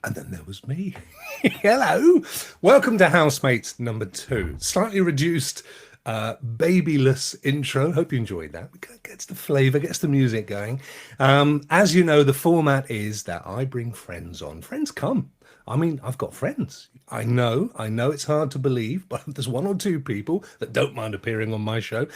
And then there was me. Hello. Welcome to Housemates number 2. Slightly reduced, babyless intro. Hope you enjoyed that. Gets the flavour, gets the music going. As you know, the format is that I bring friends on. Friends come. I mean, I've got friends. I know it's hard to believe, but there's one or two people that don't mind appearing on my show.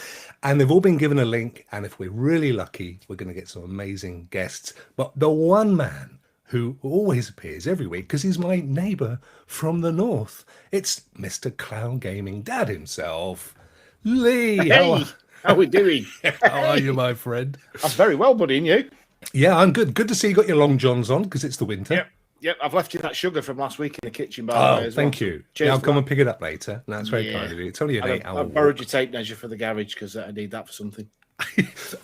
And they've all been given a link. And if we're really lucky, we're going to get some amazing guests. But the one man who always appears every week because he's my neighbour from the north. It's Mr. Clown Gaming Dad himself, Lee. Hey, how are we doing? How are you, my friend? I'm very well, buddy, and you? Yeah, I'm good. Good to see you got your long johns on because it's the winter. Yep. I've left you that sugar from last week in the kitchen, by the way. As thank well. you. Cheers. Yeah, I'll come and pick it up later. No, that's very kind of you. It's only an 8-hour. I borrowed your tape measure for the garage because I need that for something.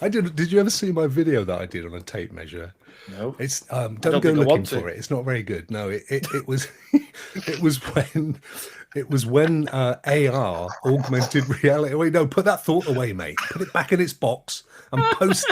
I did. Did you ever see my video that I did on a tape measure? No. It's don't go looking for it. It's not very good. No, it was it was when AR, augmented reality. Wait, no, put that thought away, mate. Put it back in its box and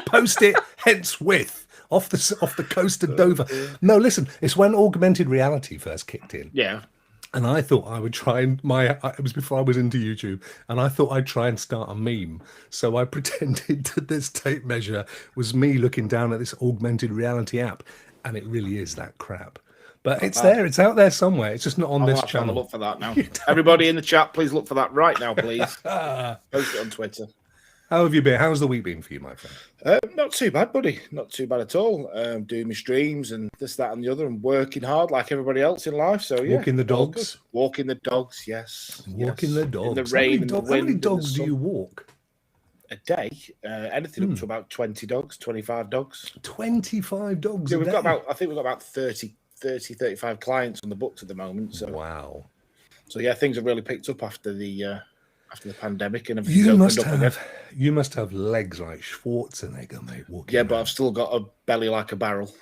post it henceforth off the coast of Dover. No, listen, it's when augmented reality first kicked in. Yeah. And I thought I would try and it was before I was into YouTube, and I thought I'd try and start a meme. So I pretended that this tape measure was me looking down at this augmented reality app, and it really is that crap. But it's there, it's out there somewhere. It's just not on this channel. I'll look for that now. Everybody in the chat, please look for that right now, please. Post it on Twitter. How have you been? How's the week been for you, my friend? Not too bad, buddy. Not too bad at all. Doing my streams and this, that, and the other, and working hard like everybody else in life. So yeah, walking the dogs. Walking the dogs, yes. Walking the dogs. In the rain and the wind. How many dogs do you walk a day? Anything up to about 20 dogs, 25 dogs. 25 dogs. Yeah, a day? I think we've got about 30, 35 clients on the books at the moment. So wow. So yeah, things have really picked up after the pandemic and you must have legs like Schwarzenegger, mate. Yeah, but I've still got a belly like a barrel.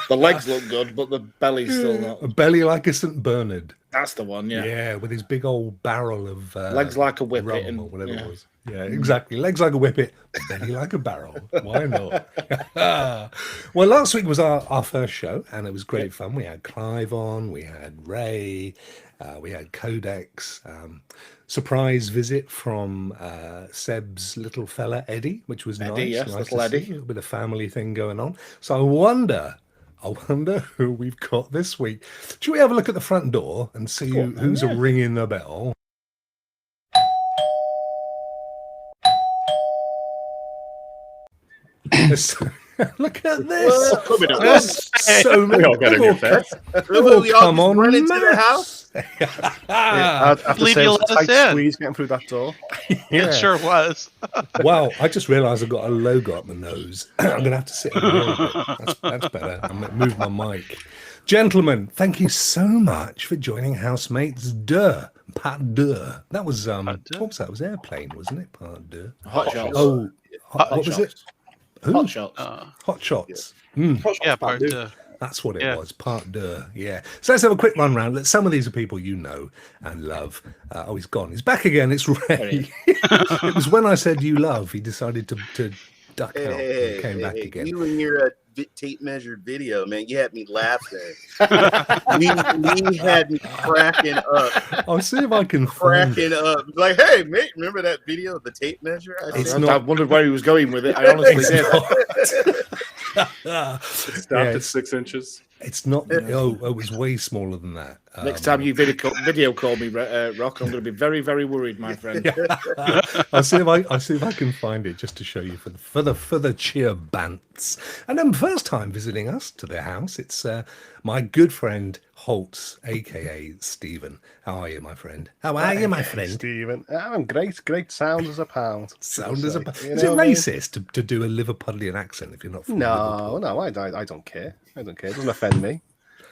The legs look good, but the belly's still not. A belly like a St. Bernard. That's the one, yeah. Yeah, with his big old barrel of legs like a whippet or whatever it was. Yeah, exactly. Legs like a whippet, belly like a barrel. Why not? Well, last week was our first show, and it was great fun. We had Clive on, we had Ray, we had Codex. Surprise visit from Seb's little fella Eddie, which was Eddie, nice. Yes, nice little Eddie. A little bit of family thing going on. So I wonder who we've got this week. Should we have a look at the front door and see who's ringing the bell? Look at this! There's so many. Come on, run into the house. I have to say, it was a tight squeeze getting through that door. It sure was. Wow, I just realised I've got a logo up my nose. I'm going to have to sit in a bit. That's better. I'm going to move my mic. Gentlemen, thank you so much for joining Housemates Part 2. That was what was that? It was Airplane, wasn't it? Part 2. Hot Shots. Oh, what was it? Hot Shots. Hot Shots. Yeah, Part 2. That's what it was, Part 2. Yeah. So let's have a quick run round. Some of these are people you know and love. He's gone. He's back again. It's Ray. It was when I said you love, he decided to duck out and came back again. You and your tape measured video, man, you had me laughing. we had me cracking up. I'll see if I can cracking up. Like, hey, mate, remember that video of the tape measure? I wondered where he was going with it. I honestly did. It stopped at 6 inches. It's not. Oh, it was way smaller than that. Next time you video call me, Rokk, I'm going to be very, very worried, my friend. I'll see if I can find it just to show you for the cheer bantz. And then first time visiting us to their house, it's my good friend Holtz, aka Stephen. How are you, my friend? How are you, my friend? Stephen, I'm great. Great sound as a pound. Sound as a pound. Is it racist to do a Liverpudlian accent if you're not from Liverpool? No, I don't care. I don't care. It doesn't offend me.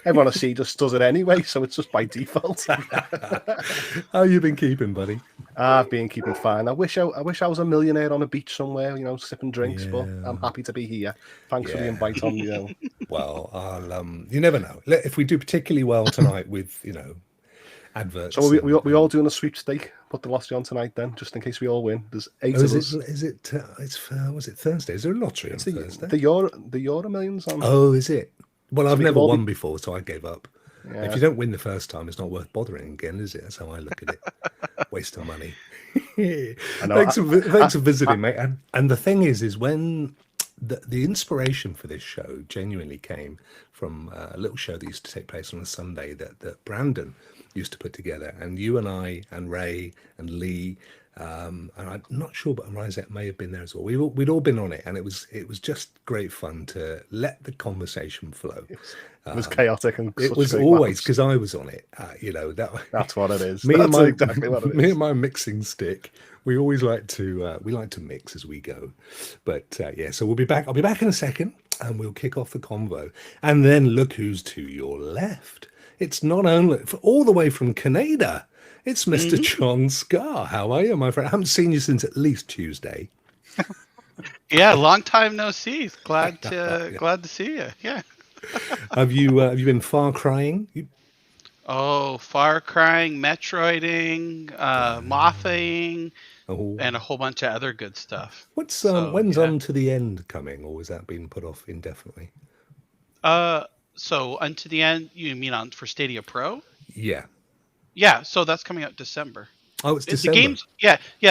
Everyone I see just does it anyway, so it's just by default. How you been keeping, buddy? I've been keeping fine. I wish I was a millionaire on a beach somewhere, sipping drinks, but I'm happy to be here. Thanks for the invite on. Well, I'll you never know. If we do particularly well tonight with adverts. So we all doing a sweepstake. Put the lottery on tonight then, just in case we all win. There's 8 of us. Was it Thursday? Is there a lottery on Thursday? The Euro Millions on. Oh, is it? Well, I've we never can all won before, so I gave up. Yeah. If you don't win the first time, it's not worth bothering again, is it? That's how I look at it. Waste of money. Thanks for visiting, mate. And the thing is when the inspiration for this show genuinely came from a little show that used to take place on a Sunday that Brandon used to put together, and you and I and Ray and Lee, and I'm not sure, but Isaac may have been there as well. We'd all been on it, and it was just great fun to let the conversation flow. It was chaotic, and it was always because I was on it. That's what it is. That's exactly what it is. Me and my mixing stick. We always like to mix as we go. But so we'll be back. I'll be back in a second, and we'll kick off the convo. And then look who's to your left. It's not only all the way from Canada. It's Mr. John Scar. How are you, my friend? I haven't seen you since at least Tuesday. Yeah, long time no see. Glad to see you. Yeah. Have you been far crying? Oh, far crying, Metroiding, mothing, and a whole bunch of other good stuff. When's On to the End coming, or has that been put off indefinitely? So Unto the End, you mean for Stadia Pro? Yeah. Yeah, so that's coming out December. Oh, it's December. The game's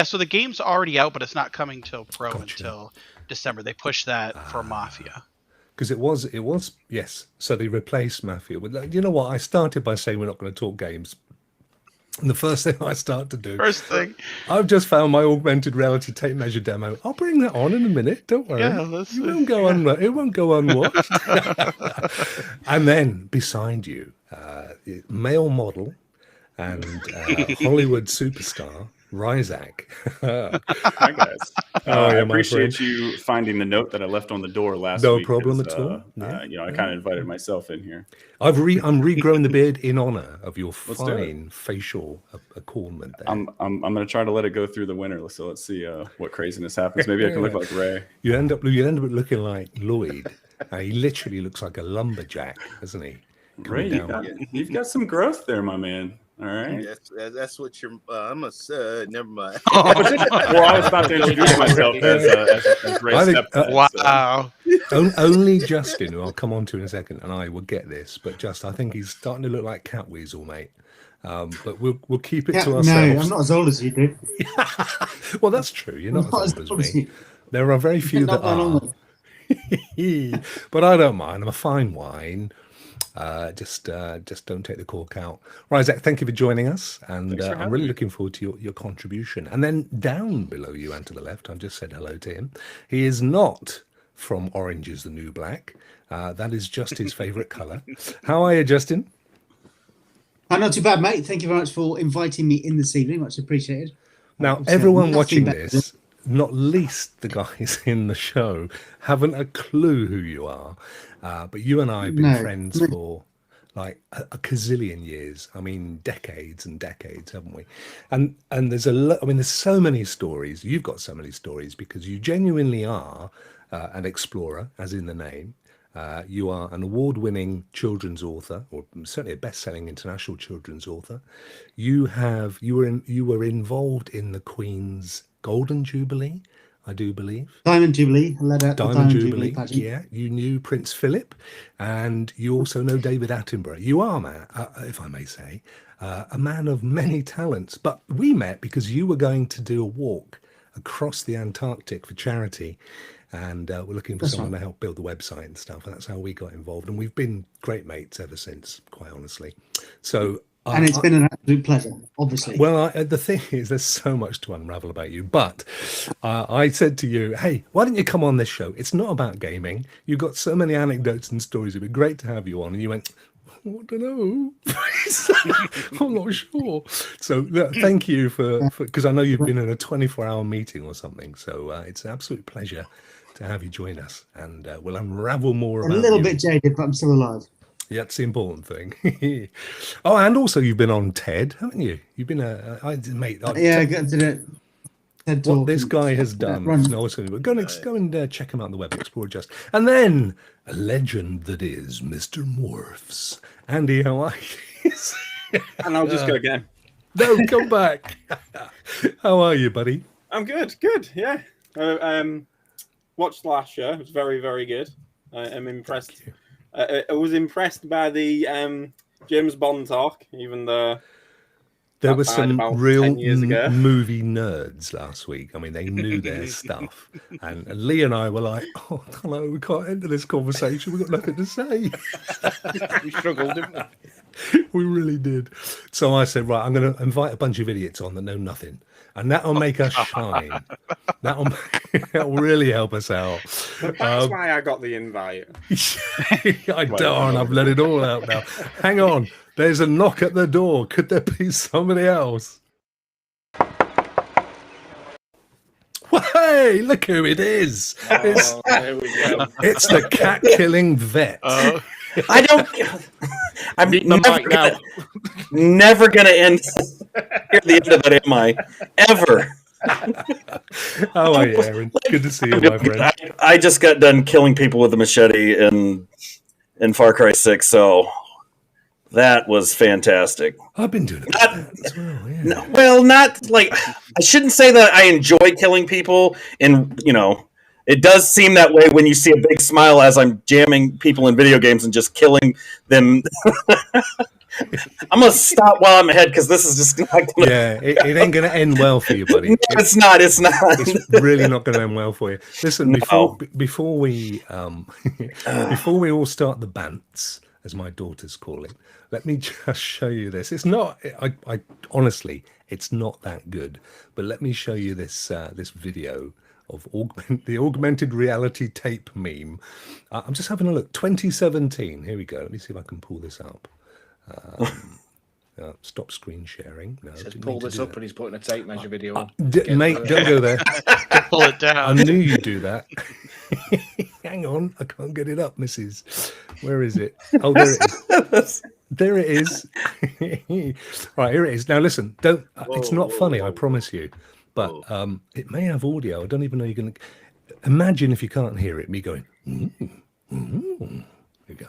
so the game's already out, but it's not coming till Pro until December. They pushed that for Mafia. Because it was yes. So they replaced Mafia with. You know what? I started by saying we're not going to talk games. And the first thing I start to do. I've just found my augmented reality tape measure demo. I'll bring that on in a minute. Don't worry. Yeah, it won't go unwatched. And then beside you, male model and Hollywood superstar, Ryzak. Hi guys. I appreciate you finding the note that I left on the door last week. No problem at all. I kind of invited myself in here. I'm regrowing the beard in honor of your fine facial adornment there. I'm going to try to let it go through the winter. So let's see what craziness happens. Maybe I can look like Ray. You end up looking like Lloyd. He literally looks like a lumberjack, doesn't he? Ray, you've got some growth there, my man. All right. That's what you're. I'm a never mind. Well, I was about to introduce myself as Ray. Wow. Only Justin, who I'll come on to in a second, and I will get this, but I think he's starting to look like Catweasel, mate. But we'll keep it to ourselves. No, I'm not as old as you do. Well, that's true. You're not as old as me. There are very few that are. But I don't mind. I'm a fine wine. Just don't take the cork out. Right, Zach, thank you for joining us, and I'm really looking forward to your contribution. And then down below you and to the left, I've just said hello to him. He is not from Orange is the New Black. That is just his favourite colour. How are you, Justin? I'm not too bad, mate. Thank you very much for inviting me in this evening. Much appreciated. Now, everyone watching this, not least the guys in the show, haven't a clue who you are. But you and I have been friends for like a gazillion years. I mean, decades and decades, haven't we? And there's there's so many stories. You've got so many stories because you genuinely are an explorer, as in the name. You are an award-winning children's author, or certainly a best-selling international children's author. You were involved in the Queen's Golden Jubilee, I do believe. Diamond Jubilee. Diamond Jubilee pageant. Yeah, you knew Prince Philip, and you also know David Attenborough. You are, man, if I may say, a man of many talents. But we met because you were going to do a walk across the Antarctic for charity, and we're looking for someone to help build the website and stuff. And that's how we got involved, and we've been great mates ever since, quite honestly. So. And it's been an absolute pleasure, obviously. Well, the thing is, there's so much to unravel about you. But I said to you, hey, why don't you come on this show? It's not about gaming. You've got so many anecdotes and stories. It'd be great to have you on. And you went, I don't know. I'm not sure. So thank you for because I know you've been in a 24-hour meeting or something. So it's an absolute pleasure to have you join us. And we'll unravel more about you. A little bit jaded, but I'm still alive. Yeah, that's the important thing. Oh, and also you've been on TED, haven't you? You've been I got to it. What this guy has done. No, go and check him out on the web, Explore Just. And then a legend that is Mr. Morphs. Andy, how are you? And I'll just go again. No, come back. How are you, buddy? I'm good. Yeah. Watched last show. It was very, very good. I'm impressed I was impressed by the James Bond talk, even though there were some real 10 years ago. movie nerds last week. I mean, they knew their stuff. And Lee and I were like, oh, hello, we can't enter this conversation. We've got nothing to say. We struggled, didn't we? We really did. So I said, right, I'm going to invite a bunch of idiots on that know nothing. And that'll make us shine. That'll really help us out. But that's why I got the invite. Darn, I've let it all out now. Hang on. There's a knock at the door. Could there be somebody else? Well, hey, look who it is. There we go. It's the cat-killing vet. I don't. I'm never gonna end hear the end of it, am I? Ever. How are you, Aaron? Good to see you, my friend. I just got done killing people with a machete in Far Cry 6, so that was fantastic. I've been doing it as well, yeah. Well, not like I shouldn't say that I enjoy killing people, and it does seem that way when you see a big smile as I'm jamming people in video games and just killing them. I'm gonna stop while I'm ahead because this is just not gonna... Yeah, it ain't gonna end well for you, buddy. No, it's not. It's really not gonna end well for you. Listen, before we all start the bantz, as my daughters call it, let me just show you this. It's not. I honestly, it's not that good. But let me show you this this video of the augmented reality tape meme. I'm just having a look. 2017. Here we go. Let me see if I can pull this up. Stop screen sharing. No, says pull this up, and he's putting a tape measure video on. Mate, don't go there. Pull it down. I knew you'd do that. Hang on, I can't get it up, Mrs. Where is it? Oh, there it is. There it is. Right, here it is. Now listen, don't. It's not funny, I promise you. But it may have audio. I don't even know you're going to. Imagine if you can't hear it, me going. Here you go.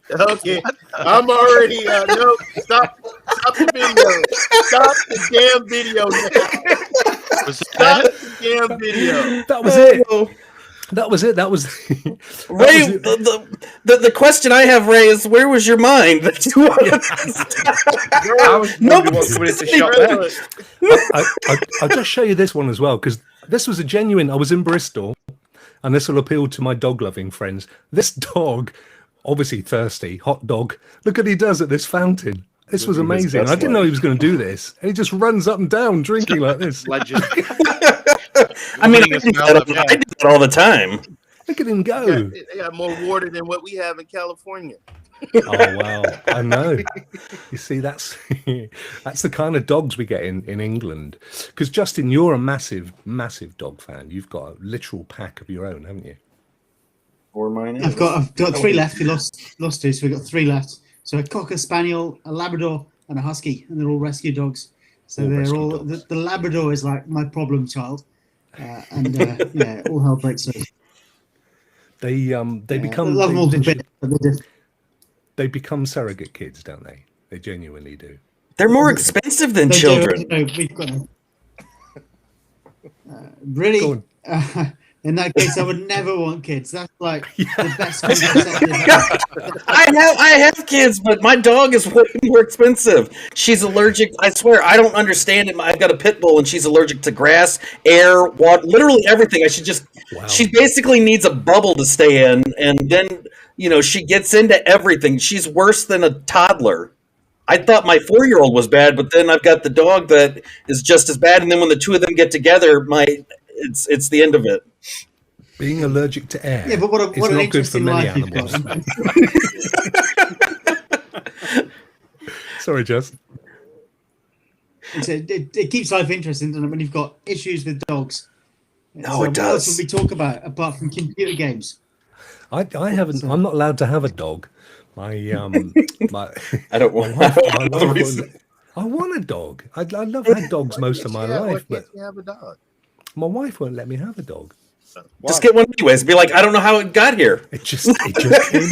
Okay, I'm already. No, stop the video. Stop the damn video now. Stop the damn video. That was it. That was it. That was Ray. The question I have, Ray, is where was your mind? I'll just show you this one as well because this was a genuine. I was in Bristol, and this will appeal to my dog-loving friends. This dog. Obviously thirsty, hot dog. Look what he does at this fountain. This was amazing. I didn't know he was going to do this. And he just runs up and down drinking like this. Legend. I mean, I do that all the time. Look at him go. They got more water than what we have in California. Oh, wow. I know. You see, that's the kind of dogs we get in England. Because, Justin, you're a massive, massive dog fan. You've got a literal pack of your own, haven't you? I've got 3 left. We lost 2, so we've got 3 left. So a Cocker Spaniel, a Labrador, and a Husky, and they're all rescue dogs. So they're all the Labrador is like my problem child, and yeah, all hell breaks loose. They become. I love them all to bits, but they're different. They become surrogate kids, don't they? They genuinely do. They're more expensive than children. We've got really. In that case, I would never want kids. That's like the best contraceptive ever. I have kids, but my dog is way more expensive. She's allergic. I swear, I don't understand it. I've got a pit bull, and she's allergic to grass, air, water, literally everything. Wow. She basically needs a bubble to stay in, and then she gets into everything. She's worse than a toddler. I thought my 4-year-old was bad, but then I've got the dog that is just as bad. And then when the two of them get together, it's the end of it. Being allergic to air. Yeah, but what an not good for interesting many life you've animals. got. Sorry, Justin. It keeps life interesting, doesn't it, when you've got issues with dogs? No, it does. What else would we talk about apart from computer games? I haven't. I'm not allowed to have a dog. I don't want. I want a dog. I've had dogs most of my life, but you have a dog? My wife won't let me have a dog. Just get one anyways. Be like, I don't know how it got here. It just came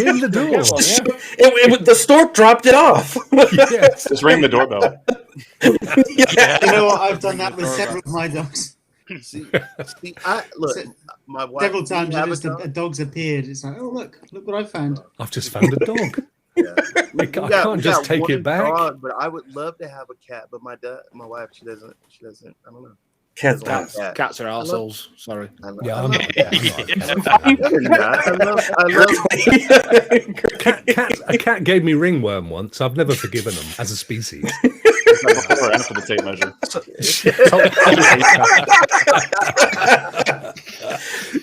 in the door. The stork dropped it off. Yes. Just ring the doorbell. You know what? I've done that with several of my dogs. See, I look. My wife. Several times a dog's appeared. It's like, oh look what I found. I've just found a dog. Yeah. I can't just take it back. Dog, but I would love to have a cat. But my wife, she doesn't. I don't know. Cats are assholes. Sorry. Yeah, I'm not. A cat gave me ringworm once. I've never forgiven them as a species. Before and for the tape measure.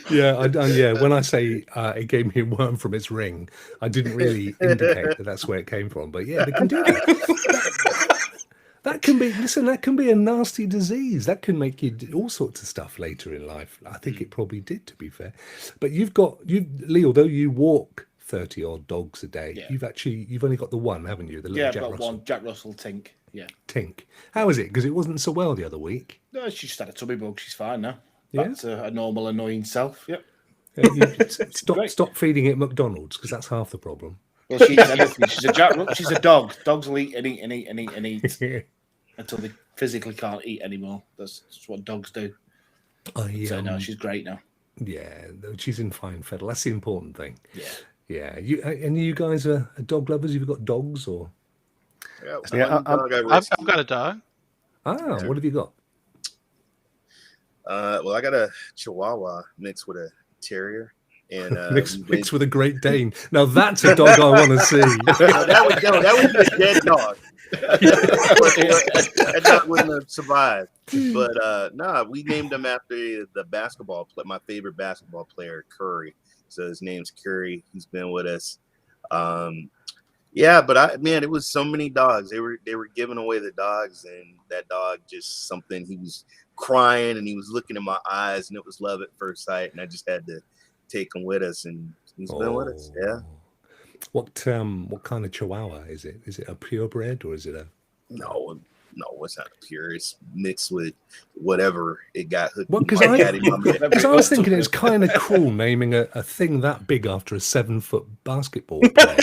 Yeah. When I say it gave me a worm from its ring, I didn't really indicate that that's where it came from. But yeah, they can do that. That can be a nasty disease. That can make you do all sorts of stuff later in life. I think it probably did, to be fair. But Lee, although you walk 30 odd dogs a day, you've only got the one, haven't you? The little Jack I've got Russell. one, Jack Russell Tink. Yeah. Tink. How is it? Because it wasn't so well the other week. No, she just had a tummy bug. She's fine now. Yeah? Back to a normal, annoying self. Yep. Stop feeding it McDonald's, because that's half the problem. Well, she's anything. She's a dog. Dogs will eat and eat and eat and eat and eat until they physically can't eat anymore. That's what dogs do. So no, she's great now. Yeah, she's in fine fettle. That's the important thing. Yeah. You guys are dog lovers? You've got dogs or? I've got a dog. What have you got? Well, I got a Chihuahua mixed with a Terrier. And mixed with a Great Dane. Now that's a dog I want to see. That would be a dead dog. That dog wouldn't have survived. But we named him after my favorite basketball player, Curry. So his name's Curry. He's been with us. It was so many dogs. They were giving away the dogs, and that dog just something. He was crying and he was looking in my eyes, and it was love at first sight. And I just had to take him with us, and he's been with us. Yeah. What kind of Chihuahua is it? Is it a purebred or is it a? No, it's not pure. It's mixed with whatever it got hooked. Well, because I was thinking it's kind of cruel naming a thing that big after a 7-foot basketball player.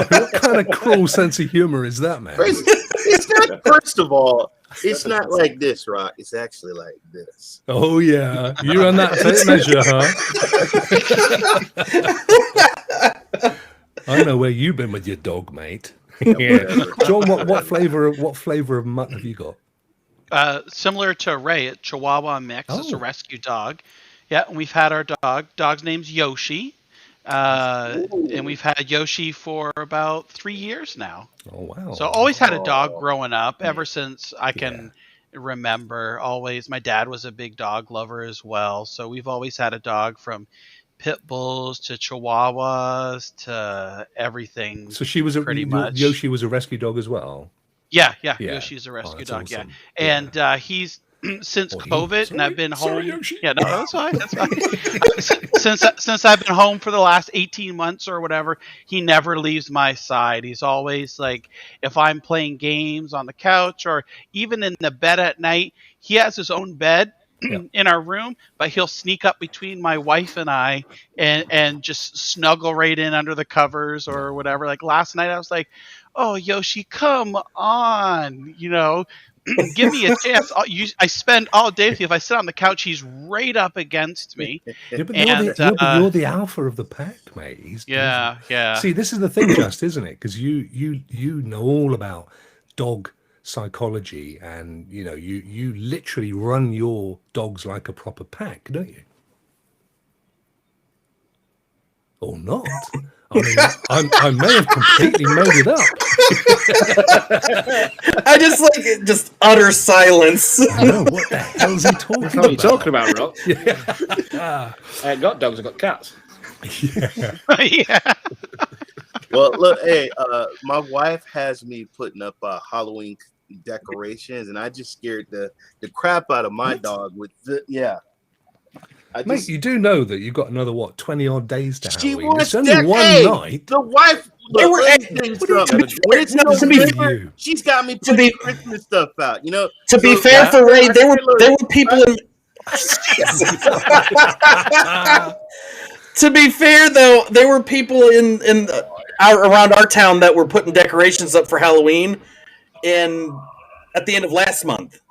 What kind of cruel sense of humor is that, man? It's not. First of all, it's not like this, Rokk. It's actually like this. Oh yeah, you run that tape measure, huh? I know where you've been with your dog, mate. Yeah. John, what flavor of mutt have you got? Similar to Ray, a Chihuahua mix. It's a rescue dog. Yeah, and we've had our dog. Dog's name's Yoshi. And we've had Yoshi for about 3 years now. Oh wow! So always had a dog growing up, ever since I can remember. Always, my dad was a big dog lover as well. So we've always had a dog, from pit bulls to Chihuahuas to everything. So she was pretty much. Yoshi was a rescue dog as well. Yeah. Yoshi's a rescue dog. Awesome. Yeah, and he's. Since COVID, and I've been home. Yeah, no, that's fine. Since I've been home for the last 18 months or whatever, he never leaves my side. He's always like, if I'm playing games on the couch or even in the bed at night, he has his own bed in our room, but he'll sneak up between my wife and I and just snuggle right in under the covers or whatever. Like last night, I was like, "Oh, Yoshi, come on, give me a chance." I spend all day with you. If I sit on the couch, he's right up against me. Yeah, but you're the alpha of the pack, mate. Yeah. See, this is the thing, Just, isn't it? Because you know all about dog psychology, and you literally run your dogs like a proper pack, don't you? Or not? I mean, I may have completely made it up. I just like it, just utter silence. I know, what the hell is he talking about? What are you talking about, Rokk? I ain't got dogs, I've got cats. Yeah. Well, look, hey, my wife has me putting up Halloween decorations, and I just scared the crap out of my dog with Mate, you do know that you've got another 20 odd days to Halloween. It's only one night. The wife, she's got me putting Christmas stuff out. To be fair for Ray, there were people in. To be fair, though, there were people in around our town that were putting decorations up for Halloween, at the end of last month.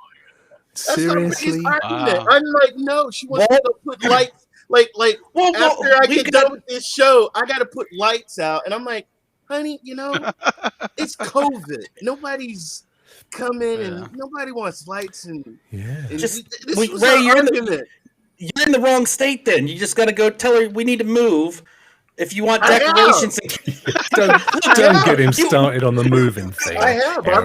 Seriously? Wow. I'm like, no, she wants to go put lights. After I get done with this show, I got to put lights out. And I'm like, honey, it's COVID. Nobody's coming and nobody wants lights. And this was Ray, our argument. You're in the wrong state then. You just got to go tell her we need to move. If you want decorations, don't get him started on the moving thing. I have. I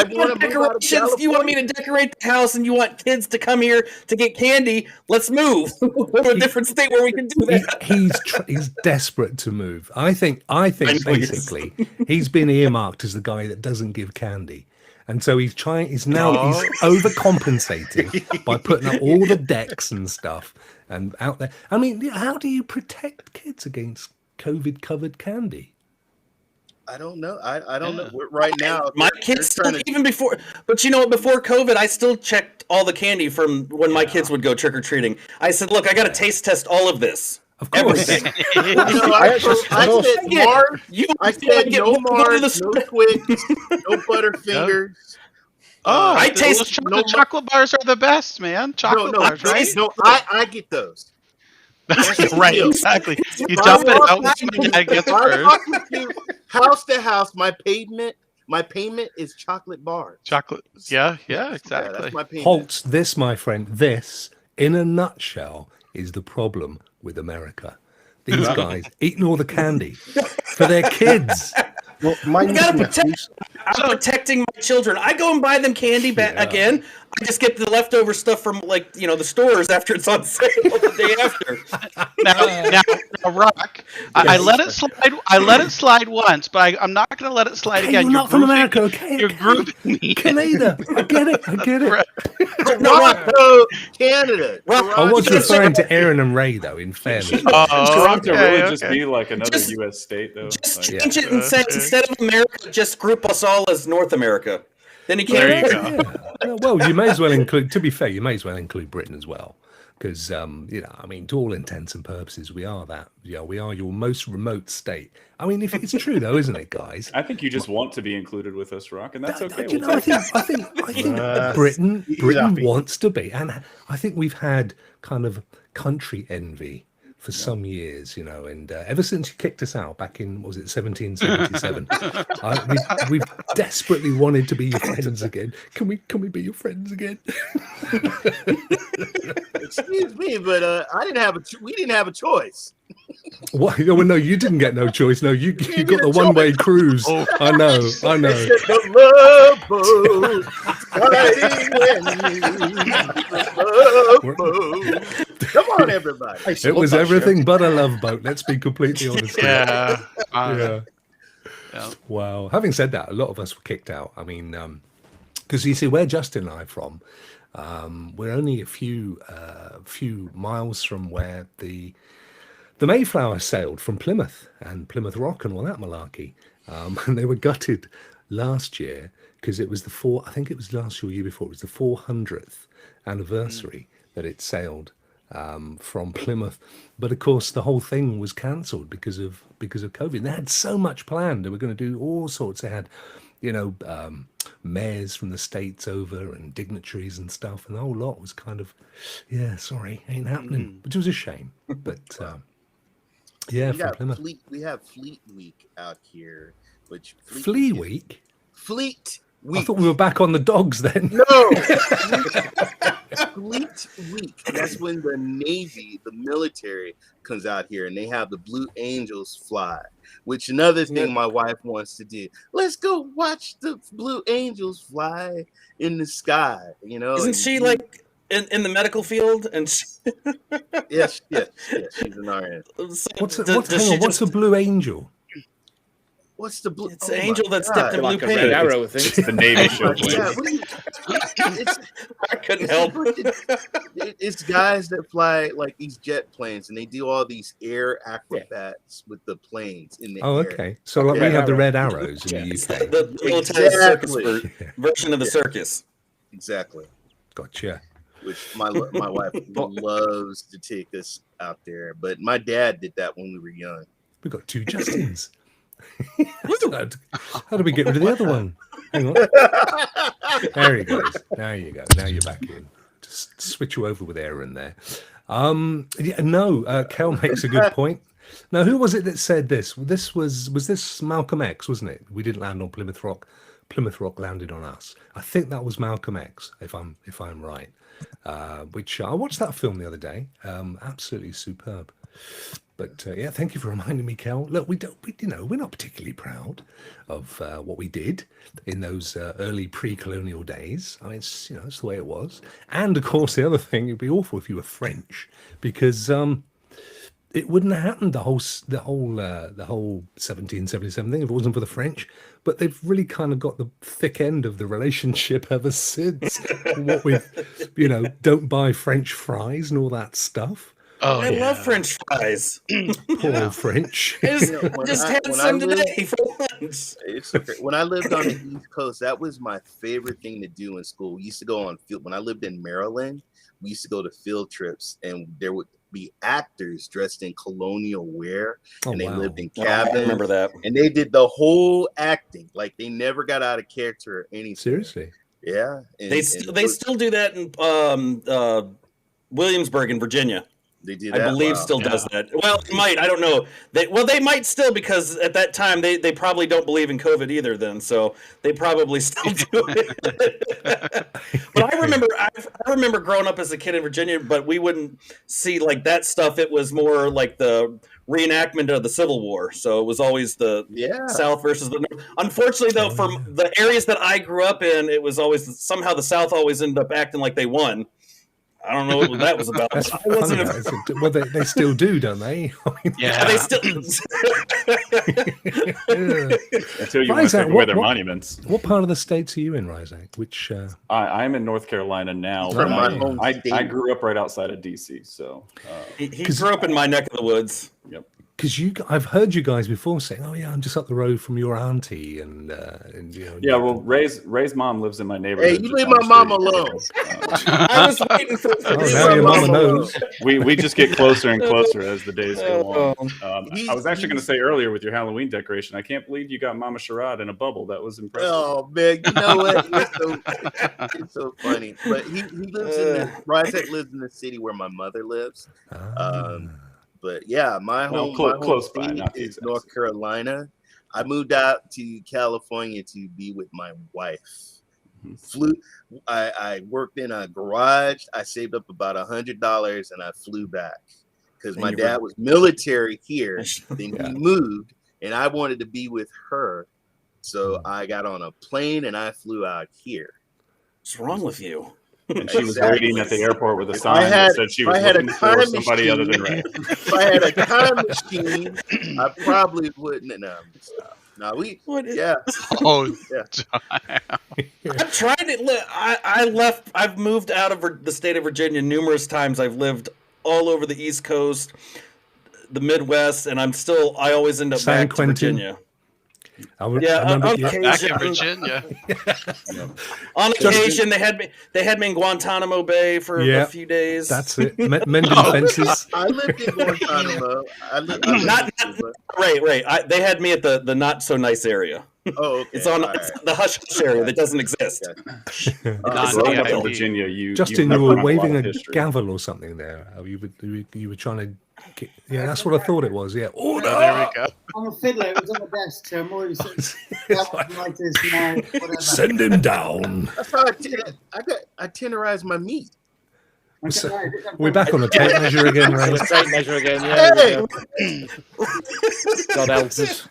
want decorations. You want me to decorate the house, and you want kids to come here to get candy. Let's move. We'll go to a different state where we can do that. He's desperate to move. I think basically he's been earmarked as the guy that doesn't give candy. And so he's overcompensating by putting up all the decks and stuff and out there. I mean, how do you protect kids against COVID covered candy? I don't know. I don't know. Right now, my kids even before, but before COVID, I still checked all the candy from when my kids would go trick or treating. I said, look, I got to taste test all of this. Of course. I said no Mars, no Twix, no Butterfingers. I taste chocolate bars are the best, man. Chocolate bars, right? No, I get those. Right, exactly. You dump it out. I gets first. House to house, my payment is chocolate bars. Chocolate, yeah, exactly. Yeah, that's my payment. Holtz, this, my friend, this, in a nutshell, is the problem with America. These guys eating all the candy for their kids. Well, I'm protecting my children. I go and buy them candy again. I just get the leftover stuff from the stores after it's on sale the day after. Now, Rokk, I let it slide. I let it slide once, but I'm not going to let it slide again. You're not from America, okay? You're grouping me. Canada. I get it. Toronto, Canada. I was referring to Aaron and Ray, though, in fairness. Toronto would just be like another U.S. state, though. Just change it and say, instead of America, just group us all as North America. Then you can't. There you go. Yeah. Well, you may as well include. To be fair, you may as well include Britain as well, because I mean, to all intents and purposes, we are that. We are your most remote state. I mean, if it's true, though, isn't it, guys? I think you just want to be included with us, Rokk, and that's okay. I think Britain wants to be, and I think we've had kind of country envy for some years, and ever since you kicked us out back in, what was it, 1777, we've desperately wanted to be your friends again. Can we be your friends again? Excuse me, but we didn't have a choice. What? No, you didn't get no choice. No, you got the one-way cruise. Oh. I know. Come on, everybody. It was everything but a love boat. Let's be completely honest. Yeah. Wow. Having said that, a lot of us were kicked out. I mean, because you see, where Justin and I from, we're only a few miles from where the Mayflower sailed from Plymouth and Plymouth Rock and all that malarkey. And they were gutted last year because it was I think it was last year or year before, it was the 400th anniversary that it sailed from Plymouth. But of course, the whole thing was cancelled because of COVID. They had so much planned. They were going to do all sorts. They had, mayors from the States over and dignitaries and stuff. And the whole lot was kind of, sorry, ain't happening, which was a shame. But from Plymouth. We have Fleet Week out here, which Fleet Week. Fleet Week. I thought we were back on the dogs then. No, Fleet Week. That's when the Navy, the military, comes out here and they have the Blue Angels fly. Which another thing my wife wants to do. Let's go watch the Blue Angels fly in the sky. Isn't she like in the medical field? And yes, she's an RN. What's a Blue Angel? What's the blue? It's an angel that's dipped in blue like paint. a red arrow, I think. It's the Navy show. I couldn't help. It's guys that fly like these jet planes, and they do all these air acrobats with the planes in the air. Oh, okay. So like we have the red arrows in the UK. The military circus version of the circus. Exactly. Gotcha. Which my wife loves to take us out there, but my dad did that when we were young. We've got two Justins. How do we get rid of the other one? Hang on. There he goes. There you go. Now you're back in. Just switch you over with Aaron there. Kel makes a good point. Now, who was it that said this? This was this Malcolm X, wasn't it? We didn't land on Plymouth Rock. Plymouth Rock landed on us. I think that was Malcolm X, if I'm right. Which I watched that film the other day. Absolutely superb. But thank you for reminding me, Kel. Look, we're not particularly proud of what we did in those early pre-colonial days. I mean, it's the way it was. And of course, the other thing, it'd be awful if you were French, because it wouldn't have happened the whole 1777 thing if it wasn't for the French. But they've really kind of got the thick end of the relationship ever since. What with don't buy French fries and all that stuff. Oh, I love French fries. Poor French. Just had some today for lunch. It's okay. When I lived on the East Coast, that was my favorite thing to do in school. We used to go on field. When I lived in Maryland, we used to go to field trips, and there would be actors dressed in colonial wear, and they lived in cabins. I remember that. And they did the whole acting, like they never got out of character or anything. Seriously? Yeah. They still do that in Williamsburg in Virginia. They do that. I believe still does that. Well, it might. I don't know. They might still, because at that time they probably don't believe in COVID either. Then, so they probably still do it. But I remember growing up as a kid in Virginia, but we wouldn't see like that stuff. It was more like the reenactment of the Civil War. So it was always the South versus the North. Unfortunately, though, for the areas that I grew up in, it was always somehow the South always ended up acting like they won. I don't know what that was about. Well, they still do, don't they? Yeah, they still. Until you want to take away their monuments. What part of the states are you in, Ryzak? Which? I'm in North Carolina now. But I grew up right outside of DC, so he grew up in my neck of the woods. Yep. Because I've heard you guys before saying, "Oh yeah, I'm just up the road from your auntie," and yeah. Well, Ray's mom lives in my neighborhood. Hey, you leave my mom alone. I was waiting for. Now your mama knows. We just get closer and closer as the days go on. I was actually going to say earlier with your Halloween decoration, I can't believe you got Mama Sherrod in a bubble. That was impressive. Oh man, you know what? It's so funny. But he lives in Ryzak lives in the city where my mother lives. But yeah, my home state is North Carolina. I moved out to California to be with my wife. I worked in a garage. I saved up about $100 and I flew back because my dad was military here. Then he moved, and I wanted to be with her, so I got on a plane and I flew out here. What's wrong with you? And she was waiting at the airport with a sign that said she was looking for somebody other than Ray. If I had a time machine, I probably wouldn't. No, I've tried it. I left. I've moved out of the state of Virginia numerous times. I've lived all over the East Coast, the Midwest, and I always end up back to Virginia. Back in Virginia. On occasion, they had me in Guantanamo Bay for a few days. That's it. Mending fences. I lived in Guantanamo. They had me at the not so nice area. Oh, okay. It's on the hush area that doesn't exist. Growing up in Virginia, Justin, you were waving a gavel or something there. You were trying to. Yeah, that's what I thought it was. Yeah. Oh, there we go. I'm a fiddler. It was on the desk, so I'm already like this now. Whatever. Send him down. That's how I tenderize my meat. So, we're back on a tape measure again, right? Tape measure again. Yeah. Hey! God help us.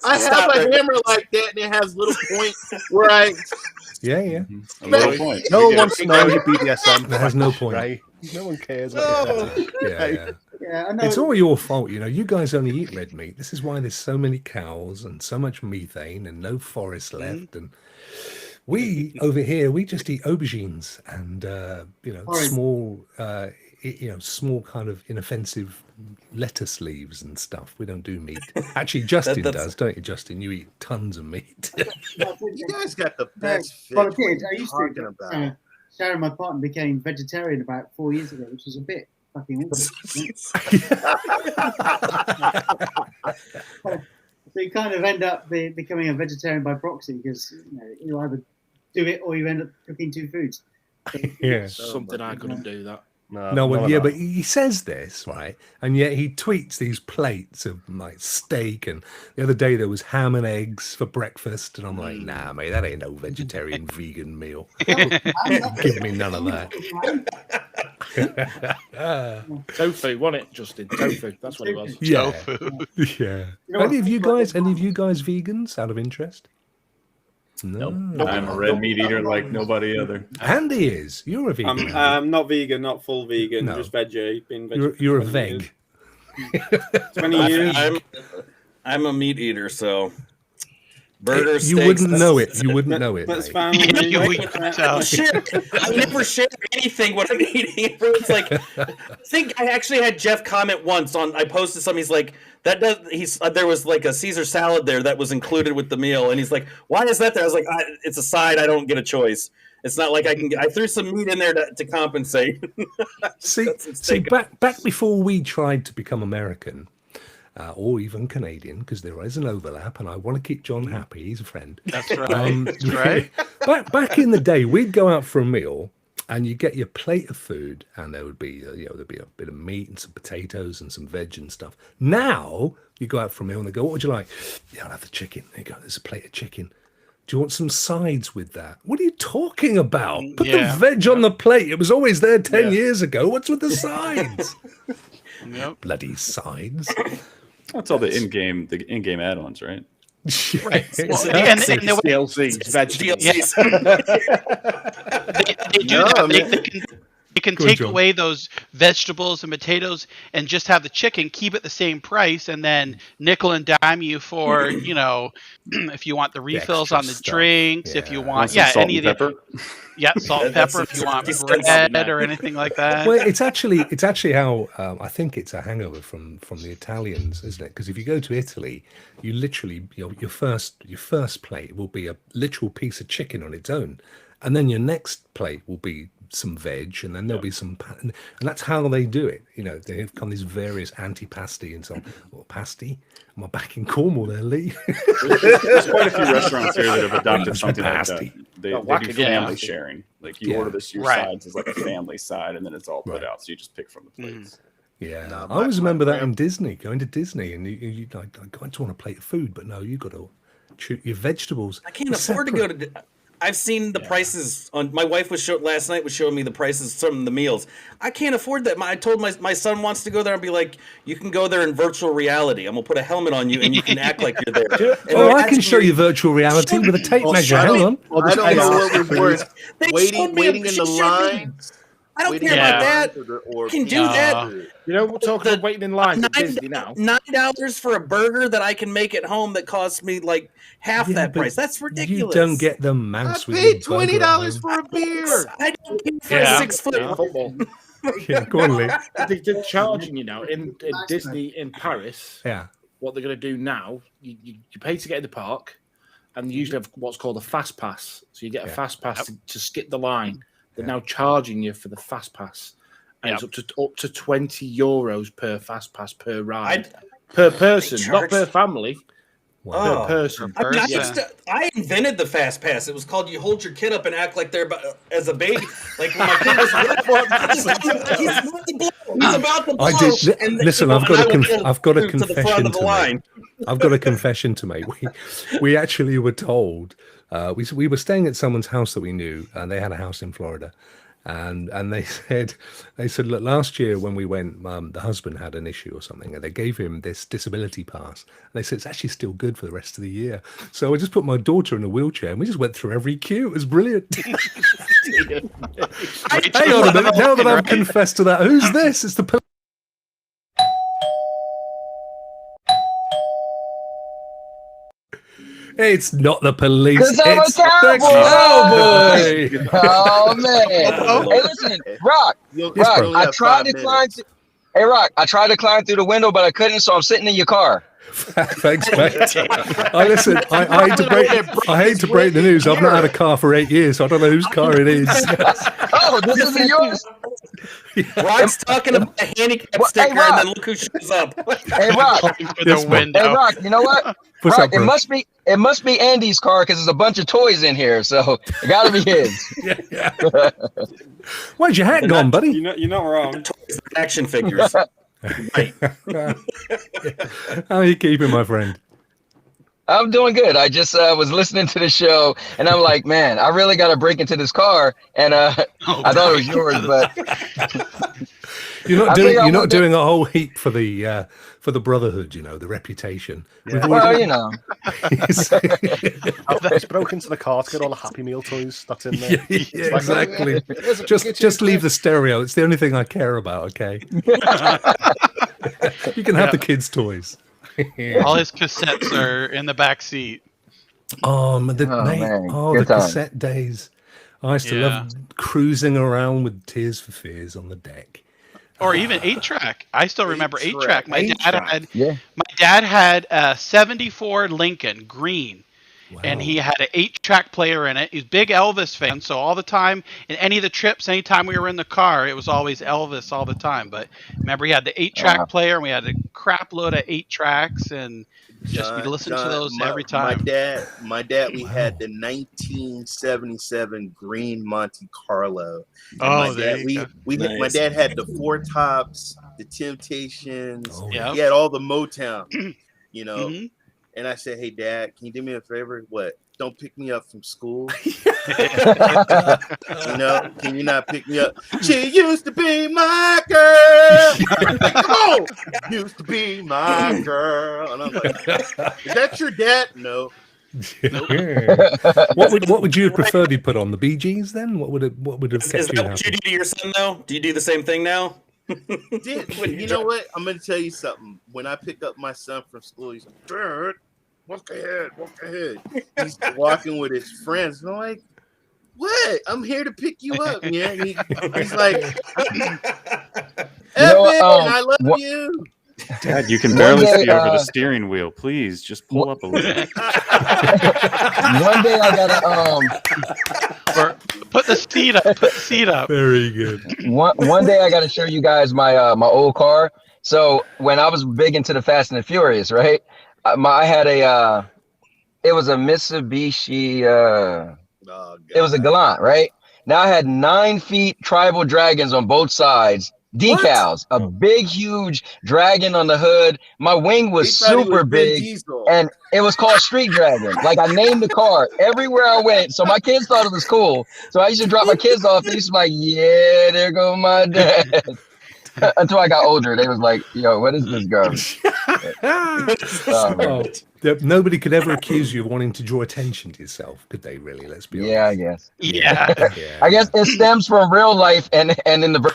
I have a hammer like that, and it has little points where I. Yeah. Point. No one wants to know your BDSM. That has no point. Right? No one cares. Yeah, I know. It's all your fault, You guys only eat red meat. This is why there's so many cows and so much methane and no forest left. And we over here, we just eat aubergines and small kind of inoffensive lettuce leaves and stuff. We don't do meat. Actually, Justin does, don't you, Justin? You eat tons of meat. You guys got the best fish. Well, I did. I used to. Sharon, my partner, became vegetarian about 4 years ago, which was a bit fucking awkward. So you kind of end up becoming a vegetarian by proxy because you either do it or you end up cooking two foods. So, Yeah. Something I couldn't do that. But he says this, right? And yet he tweets these plates of like steak, and the other day there was ham and eggs for breakfast, and I'm like, nah, mate, that ain't no vegetarian vegan meal. Give me none of that. Tofu, wasn't it, Justin? Tofu, that's what it was. Yeah. Tofu. Yeah. Any of you guys vegans out of interest? No. I'm a red meat eater like nobody other. Andy is. You're a vegan. I'm not vegan, not full vegan, just veggie. Been veggie You're a for 20 veg. years. 20 years. I'm a meat eater, so burger steaks. You wouldn't know it. You wouldn't know it. That's mate. fine. I never share anything when I'm eating. Everyone's like, I think I actually had Jeff comment once on. I posted something. He's like, that does. There was like a Caesar salad there that was included with the meal, and he's like, why is that there? I was like, it's a side. I don't get a choice. It's not like I threw some meat in there to compensate. See, back before we tried to become American. Or even Canadian, because there is an overlap, and I want to keep John happy. He's a friend. That's right. That's right. Back in the day, we'd go out for a meal, and you get your plate of food, and there would be, there'd be a bit of meat and some potatoes and some veg and stuff. Now you go out for a meal, and they go, "What would you like?" "Yeah, I'll have the chicken." There you go. There's a plate of chicken. "Do you want some sides with that?" "What are you talking about? Put the veg on the plate. It was always there 10 years ago. What's with the sides?" Bloody sides. That's all the in-game add-ons, right? Right. DLCs, vegetables. They do that. They can take away those vegetables and potatoes and just have the chicken, keep it the same price, and then nickel and dime you for, if you want the refills on the drinks, if you want, any of the pepper. Yeah, salt and pepper if you want bread or anything like that. Well, it's actually how I think it's a hangover from the Italians, isn't it? Because if you go to Italy, you literally your first plate will be a literal piece of chicken on its own, and then your next plate will be some veg, and then there'll be some, and that's how they do it. They've got these various antipasti and so on. Or pasty. Am I back in Cornwall there, Lee? There's quite a few restaurants here that have adopted something like that. They do family sharing. Like you order your sides as like a family side, and then it's all put out, so you just pick from the plates. Yeah, I always remember that in Disney, going to Disney, and you like, I just want a plate of food, but no, you got to choose your vegetables. I can't afford to go to. I've seen the prices on. My wife last night was showing me the prices from the meals. I can't afford that. I told my son wants to go there and be like, you can go there in virtual reality. I'm gonna put a helmet on you and you can act like you're there. I can show you virtual reality with a tape measure. Hang on. I don't know what was worse. Waiting in the line. I don't care about that. I can do that. We're talking about waiting in line at Disney now. $9 for a burger that I can make at home that costs me like half that price. That's ridiculous. You don't get the mouse. I paid $20 for a beer. I don't pay for a 6 foot football. Go on, Lee. They're charging you now in Disney in Paris. Yeah. What they're going to do now, you pay to get in the park, and you usually have what's called a fast pass. So you get a fast pass to skip the line. They're now charging you for the fast pass, and it's up to €20 per fast pass per ride, per person, not per family. Wow. Per person. I invented the fast pass. It was called you hold your kid up and act like they're as a baby. Like when my kid was he's about to blow. Listen, I've got a confession to make. I've got a confession to make. We actually were told we were staying at someone's house that we knew, and they had a house in Florida. And they said, look, last year when we went, the husband had an issue or something, and they gave him this disability pass. And they said it's actually still good for the rest of the year. So I just put my daughter in a wheelchair, and we just went through every queue. It was brilliant. Hang on a minute. Now that I've confessed to that, who's this? It's the police. It's not the police. It's the cowboy. Oh man! Hey, listen, Rokk. I tried to climb. Hey, Rokk. I tried to climb through the window, but I couldn't, so I'm sitting in your car. Thanks, mate. Listen. I hate to break the news. I've not had a car for 8 years, so I don't know whose car it is. Oh, this isn't yours. Rock's talking about a handicap sticker, and then look who shows up. Hey, Rock. Hey, Rock. You know what? What's Rock, up, bro? it must be Andy's car because there's a bunch of toys in here, so it got to be his. Yeah. Where's your hat gone, buddy? You're not wrong. Action figures. Right. How are you keeping, my friend? I'm doing good. I just was listening to the show, and I'm like, man, I really got to break into this car. And I thought it was yours, but you're not doing a whole heap for the brotherhood. You know, the reputation. Yeah. Well, you know, I've broken into the car to get all the Happy Meal toys that's in there. Yeah, exactly. Just leave the stereo. It's the only thing I care about. Okay. You can have the kids' toys. All his cassettes are in the back seat. The cassette days. I used to love cruising around with Tears for Fears on the deck. Or even 8-track. I still remember 8-track. My dad had a 74 Lincoln green. Wow. And he had an 8-track player in it. He's a big Elvis fan, so all the time, in any of the trips, anytime we were in the car, it was always Elvis all the time. But remember, he had the 8-track player, and we had a crap load of 8-tracks, and just we listened to those every time. My dad, we had the 1977 green Monte Carlo. And my dad had the Four Tops, the Temptations. He had all the Motown, you know. Mm-hmm. And I said, hey, Dad, can you do me a favor? What? Don't pick me up from school. Can you not pick me up? She used to be my girl. Come on. Used to be my girl. And I'm like, is that your dad? No. What would you prefer to put on? The Bee Gees then? What would have kept Is you that what you do to your son though? Do you do the same thing now? You know what? I'm going to tell you something. When I pick up my son from school, he's like, Dad, walk ahead. He's walking with his friends. And I'm like, what? I'm here to pick you up, man. He's like, Evan, I love you. Dad, you can barely see over the steering wheel. Please, just pull up a little. One day I gotta put the seat up. Very good. One day I gotta show you guys my my old car. So when I was big into the Fast and the Furious, right? I had it was a Mitsubishi. It was a Galant, right? Now I had 9 feet tribal dragons on both sides. Decals, a big, huge dragon on the hood. My wing was super big, and it was called Street Dragon. Like I named the car everywhere I went, so my kids thought it was cool. So I used to drop my kids off. They used to be like, "Yeah, there go my dad." Until I got older, they was like, "Yo, what is this girl?" Nobody could ever accuse you of wanting to draw attention to yourself, could they? Really? Let's be honest. Yeah, I guess. Yeah. I guess it stems from real life and in the.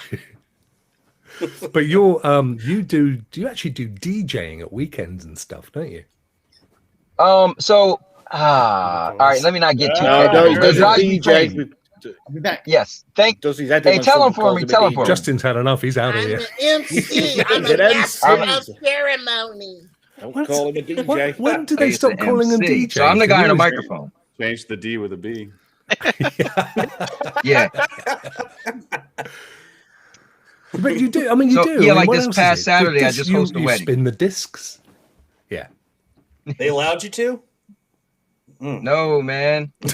But you actually do DJing at weekends and stuff, don't you? All right, let me not get too DJ. I'll be back. Yes. Hey, tell him for me. Justin's had enough. He's out of here. MC. I'm a master of ceremony. Don't call him a DJ. When do they stop calling him DJ? So I'm the guy on the microphone. Change the D with a B. Yeah. But you do. I mean, you do. Yeah, I mean, like this past Saturday, I just hosted a wedding. You spin the discs. Yeah. They allowed you to? No, man. You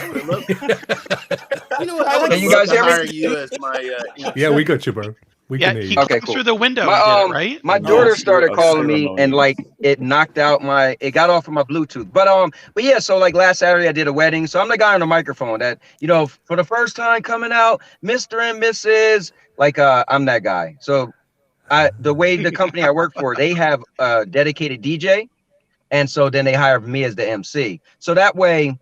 know what? Can you guys hear me? You as my, yeah, we got you, bro. We can hear you. Okay, cool. Through the window, right? My daughter started calling me, and like it knocked out it got off of my Bluetooth. But yeah, so like last Saturday I did a wedding, so I'm the guy on the microphone that for the first time coming out, Mr. and Mrs. Like I'm that guy. So the way the company I work for, they have a dedicated DJ, and so then they hire me as the MC. So that way,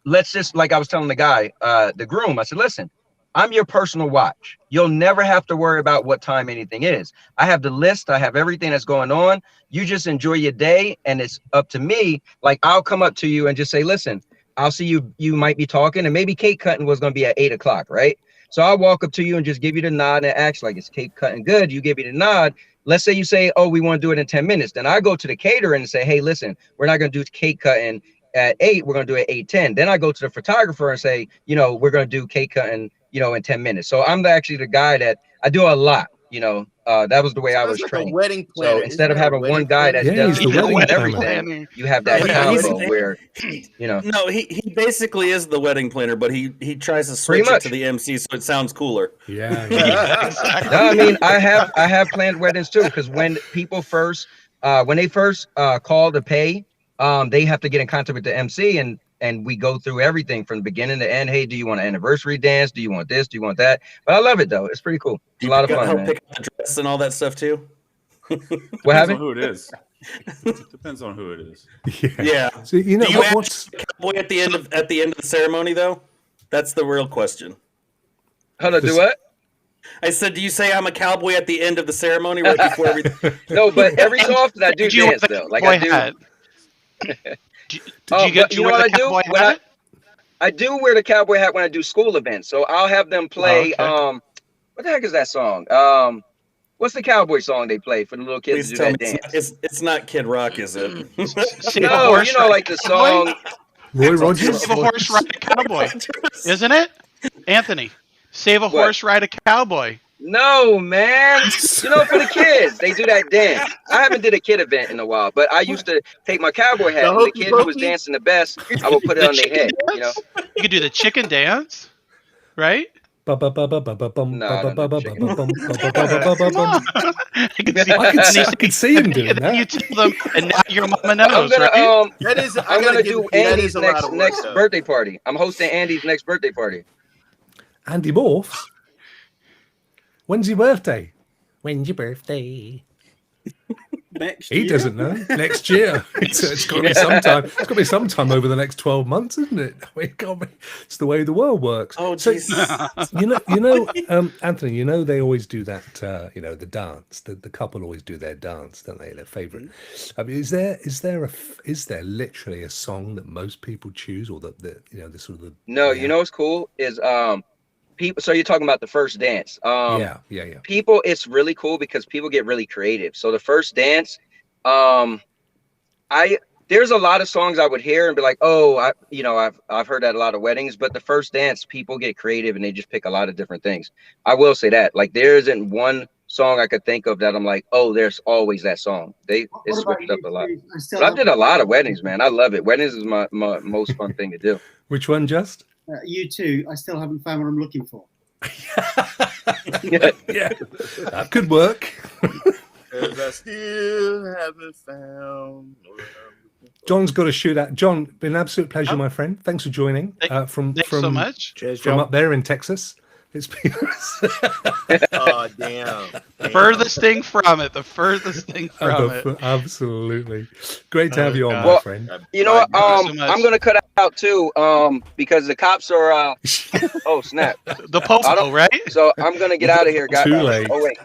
let's just like I was telling the guy, the groom, I said, listen, I'm your personal watch. You'll never have to worry about what time anything is. I have the list. I have everything that's going on. You just enjoy your day, and it's up to me. Like I'll come up to you and just say, listen, I'll see you. You might be talking, and maybe cake cutting was going to be at 8 o'clock, right? So I'll walk up to you and just give you the nod and act like it's cake cutting good. You give me the nod. Let's say you say, oh, we want to do it in 10 minutes. Then I go to the caterer and say, hey, listen, we're not going to do cake cutting at 8. We're going to do it at 8:10. Then I go to the photographer and say, we're going to do cake cutting, in 10 minutes. So I'm actually the guy that I do a lot. That was the way I was like trained. a wedding planner. So instead of having one guy that does everything, you have that combo where, No, he basically is the wedding planner, but he tries to switch it to the MC so it sounds cooler. Yeah. No, I mean, I have planned weddings too, because when people first call to pay, they have to get in contact with the MC and we go through everything from beginning to end. Hey, do you want an anniversary dance? Do you want this? Do you want that? But I love it though. It's pretty cool. It's a lot of fun, man. Pick out the dress and all that stuff too. What happened? Depends on who it is. It depends on who it is. Yeah. So do you ask the cowboy at the end of the ceremony though? That's the real question. How to do what? I said, do you say I'm a cowboy at the end of the ceremony right before everything? No, but every so often I do dance though. Like I do. Did you wear the cowboy hat? I do wear the cowboy hat when I do school events. So I'll have them play. What the heck is that song? What's the cowboy song they play for the little kids to do that dance? It's not Kid Rock, is it? No, like the song. Roy Rogers. Save a horse, ride a cowboy, isn't it? Anthony, save a horse, ride a cowboy. No, man. For the kids, they do that dance. I haven't did a kid event in a while, but I used to take my cowboy hat and the kid who was dancing the best, I would put it on their head. You could do the chicken dance, right? I could see him doing that. You tell them, and now your mama knows, I'm gonna do Andy's next birthday party. I'm hosting Andy's next birthday party. Andy Morphs? When's your birthday? When's your birthday? Next year. He doesn't know. Next year. It's got to be sometime. It's got to be sometime over the next 12 months, isn't it? It's the way the world works. Oh, jeez. Anthony, they always do that. The dance. The couple always do their dance, don't they? Their favorite. I mean, is there literally a song that most people choose, or the sort of the? No, what's cool is people. So you're talking about the first dance. Yeah. People, it's really cool because people get really creative. So the first dance, there's a lot of songs I would hear and be like, oh, I've heard at a lot of weddings, but the first dance, people get creative and they just pick a lot of different things. I will say that, like, there isn't one song I could think of that I'm like, oh, there's always that song. It's switched up a lot. But I did a lot of weddings, man. I love it. Weddings is my most fun thing to do. Which one, Just? You too. I still haven't found what I'm looking for. Yeah, that could work. Because I still haven't found. John's got to shoot out. John, been an absolute pleasure, my friend. Thanks for joining. Thanks so much. Cheers, from John. up there in Texas. It's been Oh, damn. Furthest thing from it. The furthest thing from it. Absolutely. Great to have you on, my friend. You know what? so much. I'm gonna cut out too, because the cops are. Oh snap! The popo, right? So I'm gonna get out of here, guys. Too late. Oh wait.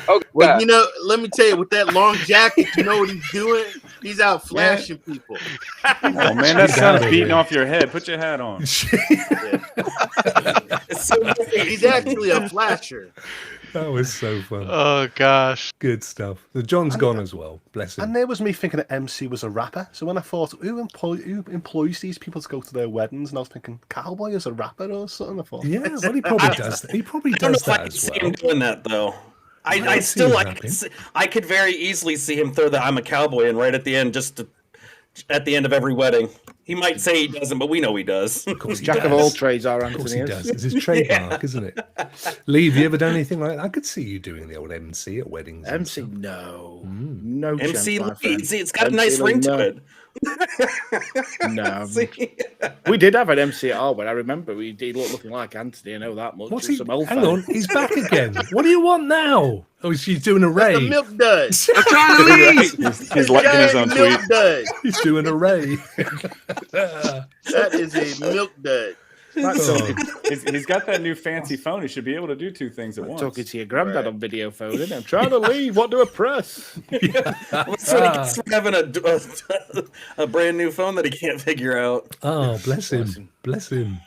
Oh, Well, let me tell you, with that long jacket, you know what he's doing? He's out flashing people. Oh man, that sounds beating off your head. Put your hat on. He's actually a flasher. That was so fun. Oh gosh, good stuff. The John's gone as well. Bless him. And there was me thinking that MC was a rapper. So when I thought, who employs these people to go to their weddings, and I was thinking, cowboy is a rapper or something. I thought, yeah, well, he probably does. He probably does that as well. See him doing that though. I could very easily see him throw the "I'm a cowboy" and right at the end, at the end of every wedding. He might say he doesn't, but we know he does. Of course, Jack of all trades are Anthony. Of course he does. It's his trademark, isn't it? Lee, have you ever done anything like that? I could see you doing the old MC at weddings. MC, no. No MC, chance, my friend. it's got a nice ring to it. No. We did have an MC at our wedding. I remember he looking like Anthony. I know that much. What's he? Hang on, he's back again. What do you want now? Oh, she's doing a ray. The milk dud. I'm trying to leave. He's liking his own tweet. Dud. He's doing a ray. That is a milk dud. He's got that new fancy phone. He should be able to do two things at once. Talking to your granddad on video phone, isn't it? I'm trying to leave. What do I press? So he gets from having a brand new phone that he can't figure out. Oh, bless him. Bless him.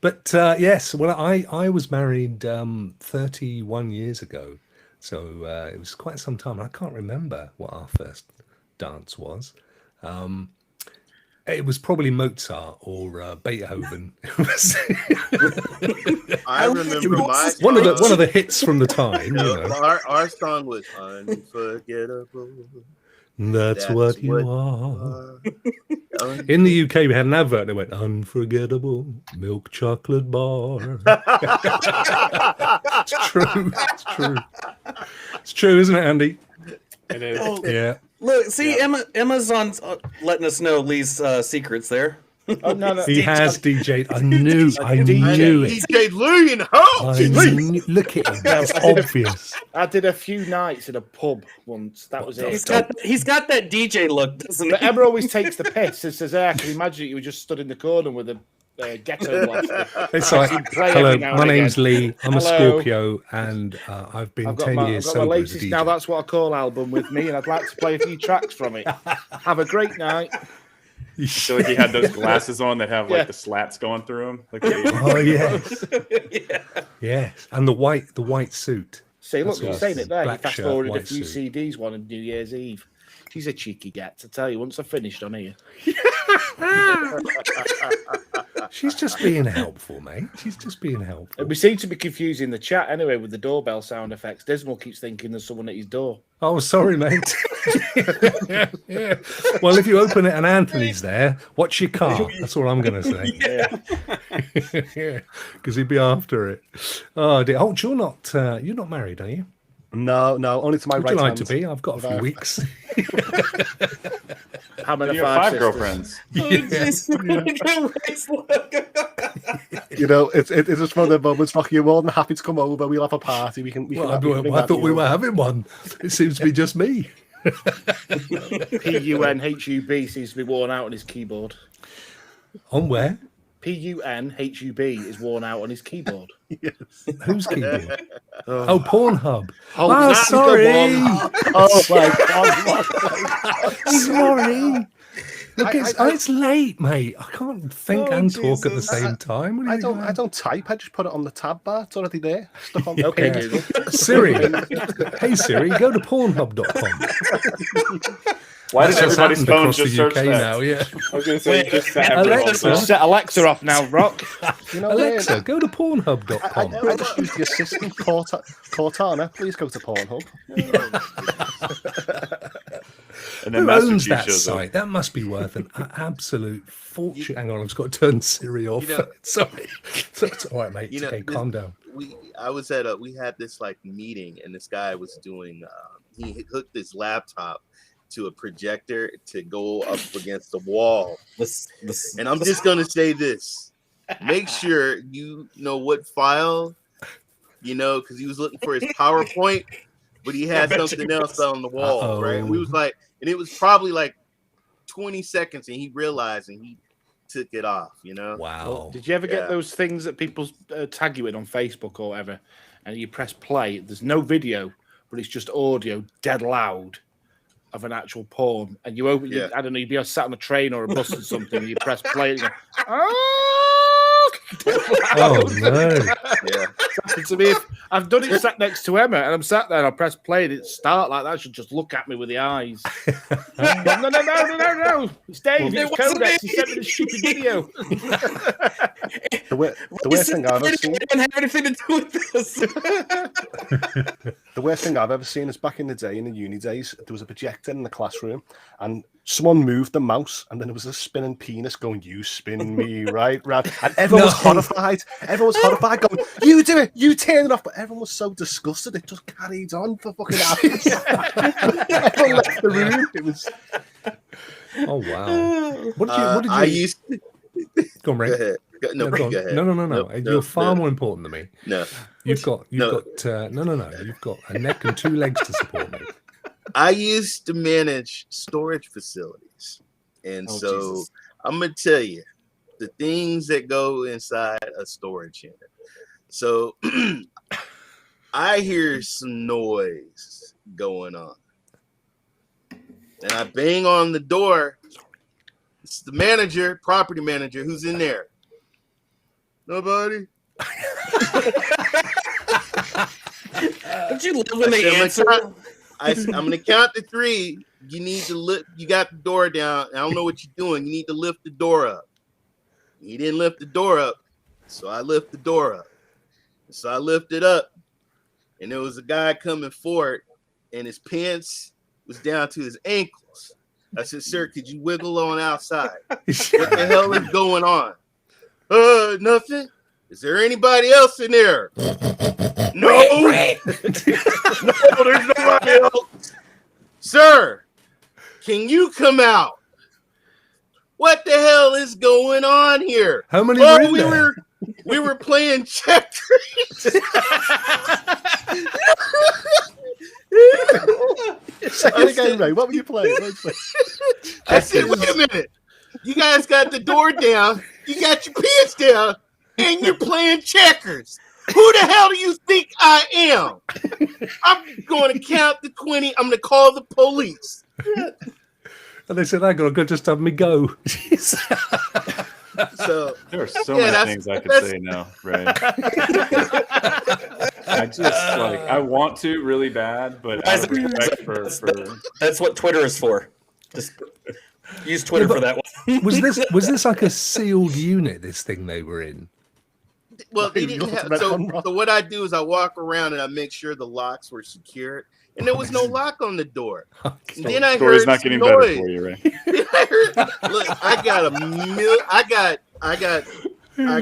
But yes, well, I was married 31 years ago. So it was quite some time. I can't remember what our first dance was. It was probably Mozart or Beethoven. I remember my one of the hits from the time. Our song was Unforgettable. That's what you are. In the UK, we had an advert that went unforgettable milk chocolate bar. It's true. It's true. It's true, isn't it, Andy? It is. Oh, Yeah. Look, see, Emma's on letting us know Lee's secrets there. Oh, no. He has DJ'd. I knew it. DJ Lee in house. Look at him. It's obvious. I did a few nights at a pub once. That was it. He's got that DJ look, doesn't he? But Emma always takes the piss and says, I can imagine you were just stood in the corner with a ghetto blaster. It's like, hello, my name's Lee. I'm a Scorpio, and I've been 10 years sober. I've got my latest Now That's What I Call album with me, and I'd like to play a few tracks from it. Have a great night. I feel like he had those glasses on that have like the slats going through them. Like oh yes, yes, and the white suit. See, look, you're saying it there. You fast forwarded a few suit. CDs one on New Year's Eve. She's a cheeky get, I tell you. Once I finished on here, she's just being helpful, mate. She's just being helpful. We seem to be confusing the chat anyway with the doorbell sound effects. Dismal keeps thinking there's someone at his door. Oh, sorry, mate. Yeah. Well, if you open it and Anthony's there, watch your car. That's all I'm going to say. Yeah, because he'd be after it. Oh dear. Oh, you're not married, are you? No, only to my Would right you like hand. to be? I've got a few weeks. How many? You have 5 girlfriends. You know, it's just one of the moments, Rocky. You're more than happy to come over. We'll have a party. We can. I thought we were having one. It seems to be just me. PUNHUB seems to be worn out on his keyboard. On where? PUNHUB is worn out on his keyboard. Yes. Whose keyboard? Oh, Pornhub. Oh, sorry. Oh my God. Sorry. Look, it's late, mate. I can't think and talk at the same time. I don't type. I just put it on the tab bar. It's already there. Stuck on Okay, Google. Siri. Hey Siri, go to Pornhub.com. Why does everybody's phone just search that? Now, yeah. I was going to say, just set Alexa off now, Rokk. You know, Alexa, go to Pornhub.com. I just used the assistant Cortana. Please go to Pornhub. And then Who Master owns Chief that shows up. site? That must be worth an absolute fortune. Hang on, I've just got to turn Siri off. Sorry. It's all right, mate. Okay, calm down. We had this like meeting, and this guy was doing. He hooked his laptop to a projector to go up against the wall. And I'm just gonna say this: make sure you know what file, because he was looking for his PowerPoint, but he had something else on the wall, right? We was like, and it was probably like 20 seconds, and he realized, and he took it off. Wow. Well, did you ever get those things that people tag you in on Facebook or whatever, and you press play? There's no video, but it's just audio, dead loud, of an actual porn, and you open. I don't know. You'd be sat on a train or a bus or something. And you press play, and you go, oh no! Yeah. To me, I've done it sat next to Emma, and I'm sat there, and I press play, and it start like that. She'll just look at me with the eyes. No! It's Dave. It's Codex. He sent me the stupid video. The worst thing I've ever seen. Didn't have anything to do with this. The worst thing I've ever seen is back in the day, in the uni days, there was a projector in the classroom, and someone moved the mouse, and then there was a spinning penis going, "You spin me right round," and everyone was horrified. Everyone was horrified, going, "You do it, you turn it off." But everyone was so disgusted, it just carried on for fucking hours. Everyone left the room. It was. Oh wow! What did you? I used. Go on, Ray. Go ahead. No, go ahead. No. You're far more important than me. No. You've got You've got a neck and 2 legs to support me. I used to manage storage facilities, and Jesus. I'm gonna tell you the things that go inside a storage unit. So I hear some noise going on, and I bang on the door. It's the manager, property manager, who's in there. Nobody. Don't you love when they answer? I'm gonna count to 3, you need to lift. You got the door down. I don't know what you're doing. You need to lift the door up. He didn't lift the door up, so I lift the door up. So I lifted up, and there was a guy coming forward, and his pants was down to his ankles. I said, "Sir, could you wiggle on outside? What the hell is going on?" Nothing. Is there anybody else in there? No. No, there's nobody else. Sir, can you come out? What the hell is going on here? How many were in there? We were playing checkers. Again, Ray, what were you playing? I said, wait a minute. You guys got the door down. You got your pants down. And you're playing checkers. Who the hell do you think I am? I'm going to count to 20. I'm going to call the police. And they said, I got to go just have me go. So there are so many things I could say now, Ray. I just I want to really bad, but out of respect for that's what Twitter is for. Just use Twitter for that one. was this like a sealed unit? This thing they were in. Well, they didn't have. So what I do is I walk around and I make sure the locks were secured, and there was no lock on the door. And then I heard not getting noise. better for you, Ray. Then I heard, look, I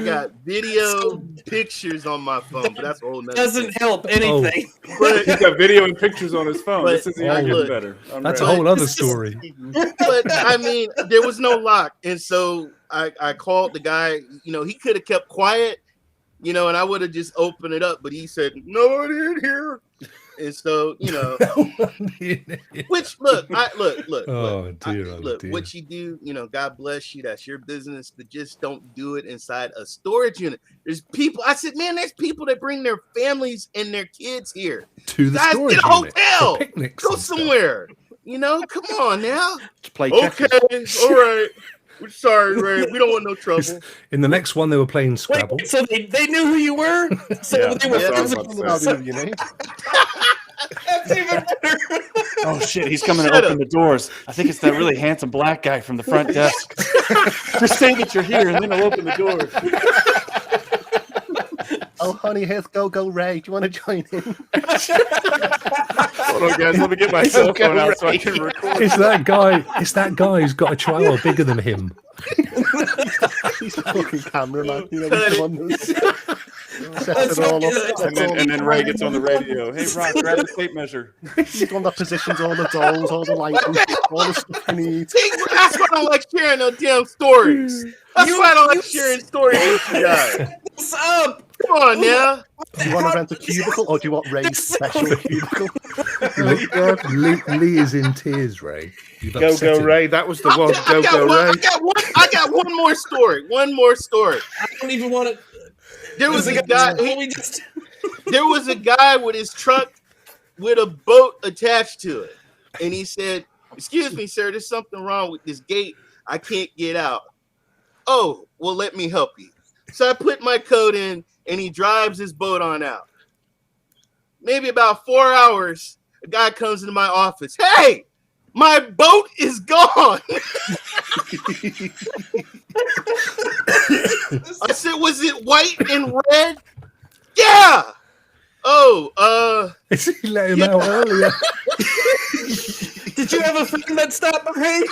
got video pictures on my phone, but that's a whole nother doesn't thing. help anything. But He's got video and pictures on his phone. This isn't even getting better. That's a whole other story. But I mean, there was no lock, and so I called the guy. You know, he could have kept quiet. You know, and I would have just opened it up, but he said, "Nobody in here." And so, you know, which look. Oh dear, look, what you do, you know, God bless you. That's your business, but just don't do it inside a storage unit. There's people. I said, man, there's people that bring their families and their kids here to the guys, storage get a unit hotel, for picnics go and stuff. somewhere. You know, come on now. To play Okay, checkers. all right. We're sorry, Ray. We don't want no trouble. In the next one, they were playing Scrabble. Wait, so they knew who you were? So Yeah, they were that's friends what I was about with to say. you. That's even better. Oh shit, he's coming to open the doors. I think it's that really handsome black guy from the front desk. Just say that you're here and then he'll open the door. Oh, honey, here's Go Ray. Do you want to join in? Hold on, guys. Let me get my cell phone out so I can record. It's that guy. It's that guy who's got a chihuahua bigger than him. He's the fucking cameraman. You know, he's the one who's sets it all up. And then Ray gets on the radio. Hey, Rock, grab the tape measure. He's the one that positions all the dolls, all the lighting, all the stuff you need. That's why I don't like sharing no damn stories. That's why I don't like sharing stories with you guys. What's up? Come on now. Do you want to rent a cubicle or do you want Ray's special cubicle? Lee is in tears, Ray. You've Go upset him. Ray. That was the one. Go Ray. I got one more story. One more story. I don't even want to. There was a guy. There was a guy with his truck with a boat attached to it, and he said, "Excuse me, sir. There's something wrong with this gate. I can't get out." Oh, well, let me help you. So I put my code in, and he drives his boat on out. Maybe about 4 hours, a guy comes into my office. Hey, my boat is gone. I said, was it white and red? Yeah. Oh, He let him out earlier. Did you have a friend that stopped by?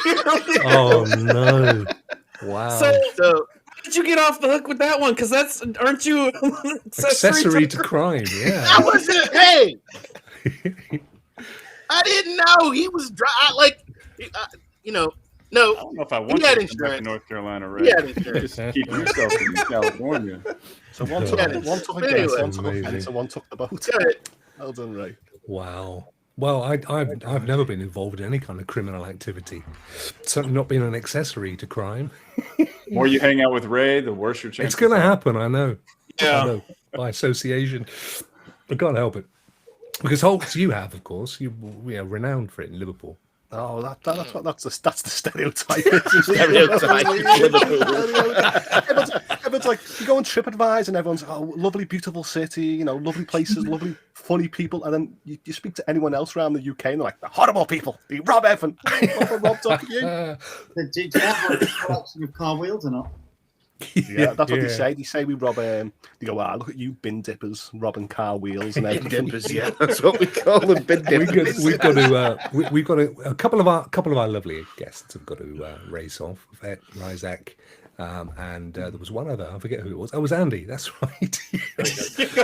Oh no! Wow. So how did you get off the hook with that one? Because aren't you accessory to crime? Yeah. I wasn't. Hey, I didn't know he was no. I don't know if I want he had to come back to insurance. North Carolina, Ray. He had insurance. Just keep yourself in California. So one took Anyway. one took a fence, and one took the boat. Well done, Ray. Wow. Well, I've never been involved in any kind of criminal activity. Certainly not been an accessory to crime. The more you hang out with Ray, the worse your chances. It's going to happen, I know. Yeah. I know, by association. I can't help it. Because Holtz, you have, of course. We are renowned for it in Liverpool. Oh, that's the stereotype. Stereotype. Everyone's like, you go on TripAdvisor and everyone's, oh, lovely, beautiful city, you know, lovely places, lovely, funny people. And then you speak to anyone else around the UK and they're like, the horrible people. They rob Evan. Rob talking to you. Do you have a collection of car wheels or not? Yeah, that's what they say. They say we rob. They go, look at you, bin dippers, robbing car wheels and everything. Bin dippers, yeah, that's what we call them. Bin dippers. We've got a couple of our lovely guests have got to race off. Vet, Isaac, and there was one other. I forget who it was. Oh, it was Andy. That's right.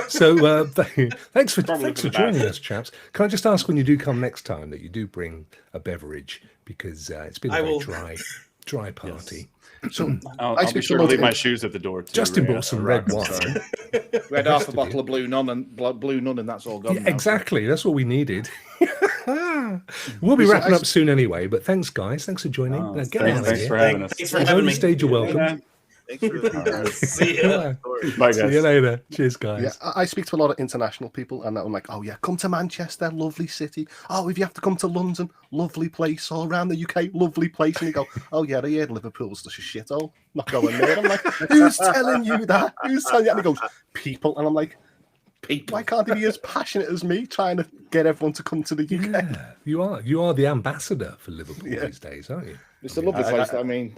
So thanks for joining us, chaps. Can I just ask when you do come next time that you do bring a beverage because it's been a very dry party. Yes. So I'll be sure to leave my shoes at the door too. Justin bought some red wine. We had half a bottle of Blue Nun, and that's all gone. Yeah, exactly. That's what we needed. We'll be wrapping up soon anyway. But thanks, guys. Thanks for joining. Thanks for having us. Thanks for having me. Stage, you're welcome. Thanks for See ya. Bye, guys. See you later. Cheers, guys. Yeah, I speak to a lot of international people, and I'm like, oh yeah, come to Manchester, lovely city. Oh, if you have to come to London, lovely place. All around the UK, lovely place. And you go, oh yeah, I heard Liverpool's such a shithole. Not going there. I'm like, who's telling you that? Who's telling you? And he goes, people. And I'm like, people. Why can't they be as passionate as me, trying to get everyone to come to the UK? Yeah, you are the ambassador for Liverpool these days, aren't you? It's a lovely place.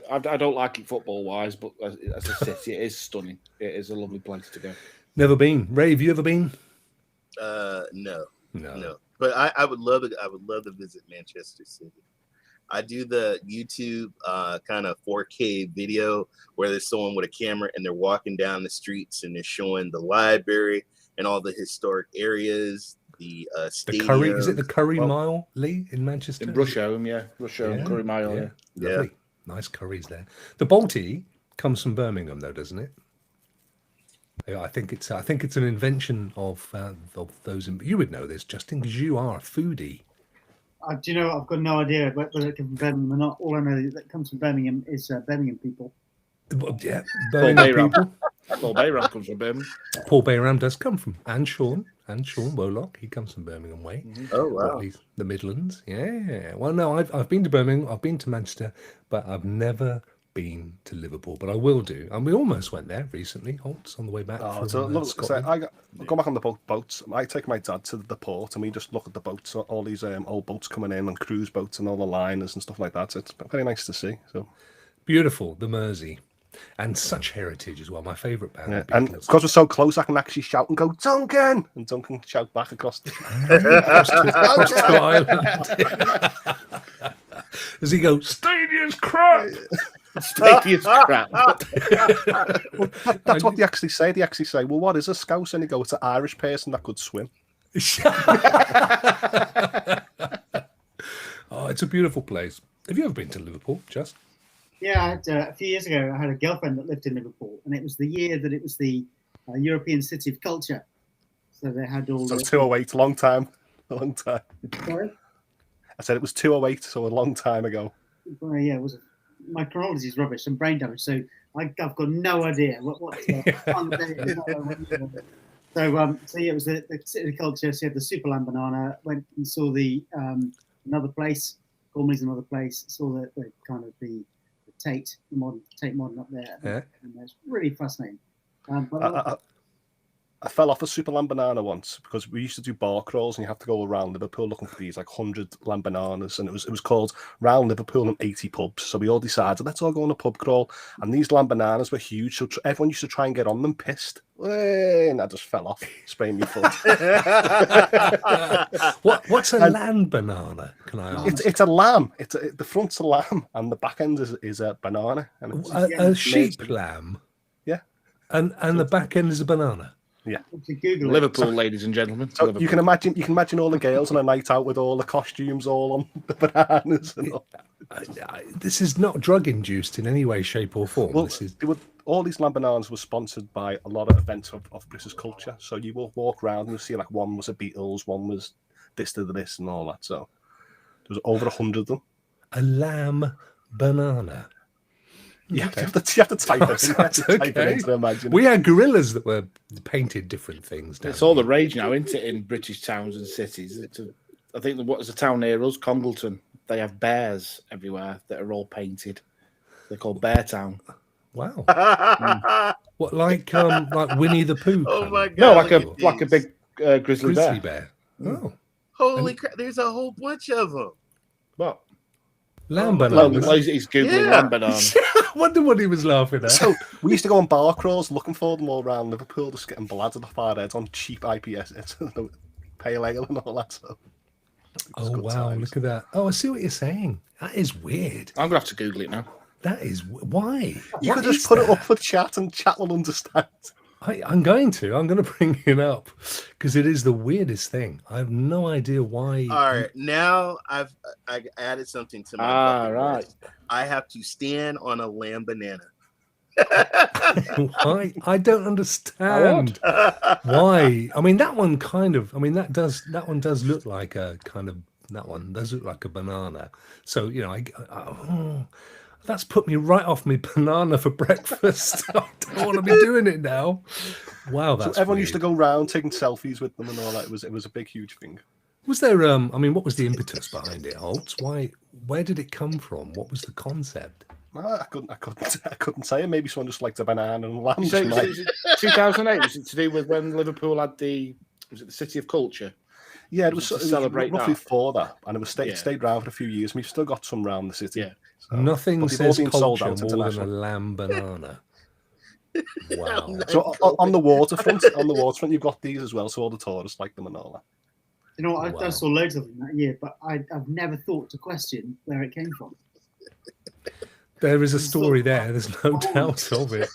I don't like it football wise, but as a city, it is stunning. It is a lovely place to go. Never been. Ray, have you ever been? No. But I would love it. I would love to visit Manchester City. I do the YouTube kind of 4K video where there's someone with a camera and they're walking down the streets and they're showing the library and all the historic areas. The stadium. Curry, is it the Curry Mile, Lee, in Manchester? In Rusholme, Curry Mile, yeah. Nice curries there. The Balti comes from Birmingham, though, doesn't it? Yeah, I think it's an invention of those. You would know this, Justin, because you are a foodie. Do you know? I've got no idea whether it comes from Birmingham or not. All I know that comes from Birmingham is Birmingham people. Well, yeah, Birmingham people. Paul Bayram comes from Birmingham. Paul Bayram does come from, and Sean Wolock. He comes from Birmingham way. Oh wow, at least the Midlands. Yeah. Well, no, I've been to Birmingham. I've been to Manchester, but I've never been to Liverpool. But I will do, and we almost went there recently. Holtz on the way back. I go back on the boats. I take my dad to the port, and we just look at the boats. All these old boats coming in, and cruise boats, and all the liners and stuff like that. So it's very nice to see. So beautiful, the Mersey. And such heritage as well. My favourite band. Yeah. And because we're so close, I can actually shout and go, Duncan! And Duncan shout back across the island. As he goes, Stadium's crap! Stadium's crap. Well, that's what they actually say. They actually say, well, what is a Scouse? And they go, it's an Irish person that could swim. Oh, it's a beautiful place. Have you ever been to Liverpool, Just? Yeah, a few years ago, I had a girlfriend that lived in Liverpool, and it was the year that it was the European City of Culture. So they had all. So 208, long time. Sorry? I said it was 208, so a long time ago. Well, yeah, it was. My chronology is rubbish. I'm brain damaged, so I've got no idea what. So yeah, it was the City of Culture. So you had the Superland Banana. Went and saw the another place. Gormley's another place. Saw the kind of the Tate Modern up there. Yeah. And it's really fascinating. I fell off a Superland Banana once because we used to do bar crawls and you have to go around Liverpool looking for these like 100 lamb bananas, and it was called Round Liverpool and 80 pubs. So we all decided, let's all go on a pub crawl, and these lamb bananas were huge, so everyone used to try and get on them pissed, and I just fell off, spraying my foot. What's a lamb banana? Can I ask? It's a lamb. The front's a lamb and the back end is a banana. And it's a sheep lamb. Yeah, and the back end is a banana. Yeah, Liverpool, ladies and gentlemen. So you can imagine all the girls on a night out with all the costumes all on the bananas and all. This is not drug induced in any way, shape, or form. Well, all these lamb bananas were sponsored by a lot of events of British culture. So you will walk around and you'll see like one was a Beatles, one was this to this and all that. So there was over 100 of them. A lamb banana. You have to type it. We had gorillas that were painted different things. It's all the rage now, isn't it, in British towns and cities? I think what is a town near us, Congleton, they have bears everywhere that are all painted. They're called Bear Town. Wow. What, like Winnie the Pooh? Oh my god! No, look like a big grizzly bear. Mm. Oh, Holy crap! There's a whole bunch of them. What? Lamb bananas. He's googling lamb bananas. I wonder what he was laughing at. So we used to go on bar crawls looking for them all around Liverpool, just getting blads of the far heads on cheap IPS, pale ale and all that stuff. Oh wow! Times. Look at that. Oh, I see what you're saying. That is weird. I'm gonna have to Google it now. That is why. You could just put it up for chat and chat will understand. I'm going to bring it up because it is the weirdest thing. I have no idea why. All right, now I added something to my right. list. I have to stand on a lamb banana. Why? I don't understand why. I mean, that one kind of. I mean, that one does look like a kind of. That one does look like a banana. So that's put me right off my banana for breakfast. I don't want to be doing it now. Wow, that's so everyone weird. used to go round taking selfies with them and all that. It was a big, huge thing. Was there? I mean, what was the impetus behind it, Holtz? Why? Where did it come from? What was the concept? I couldn't say it. Maybe someone just liked a banana and lamb. So, 2008 was it to do with when Liverpool had the City of Culture? Yeah, it was to celebrate roughly that. For that, and it was stayed around for a few years. And we've still got some around the city. Yeah. So, nothing says culture more than a lamb banana. Wow. So on the waterfront, you've got these as well. So all the tourists like them and all that. You know what? I saw loads of them that year, but I've never thought to question where it came from. There is a story there. There's no doubt of it.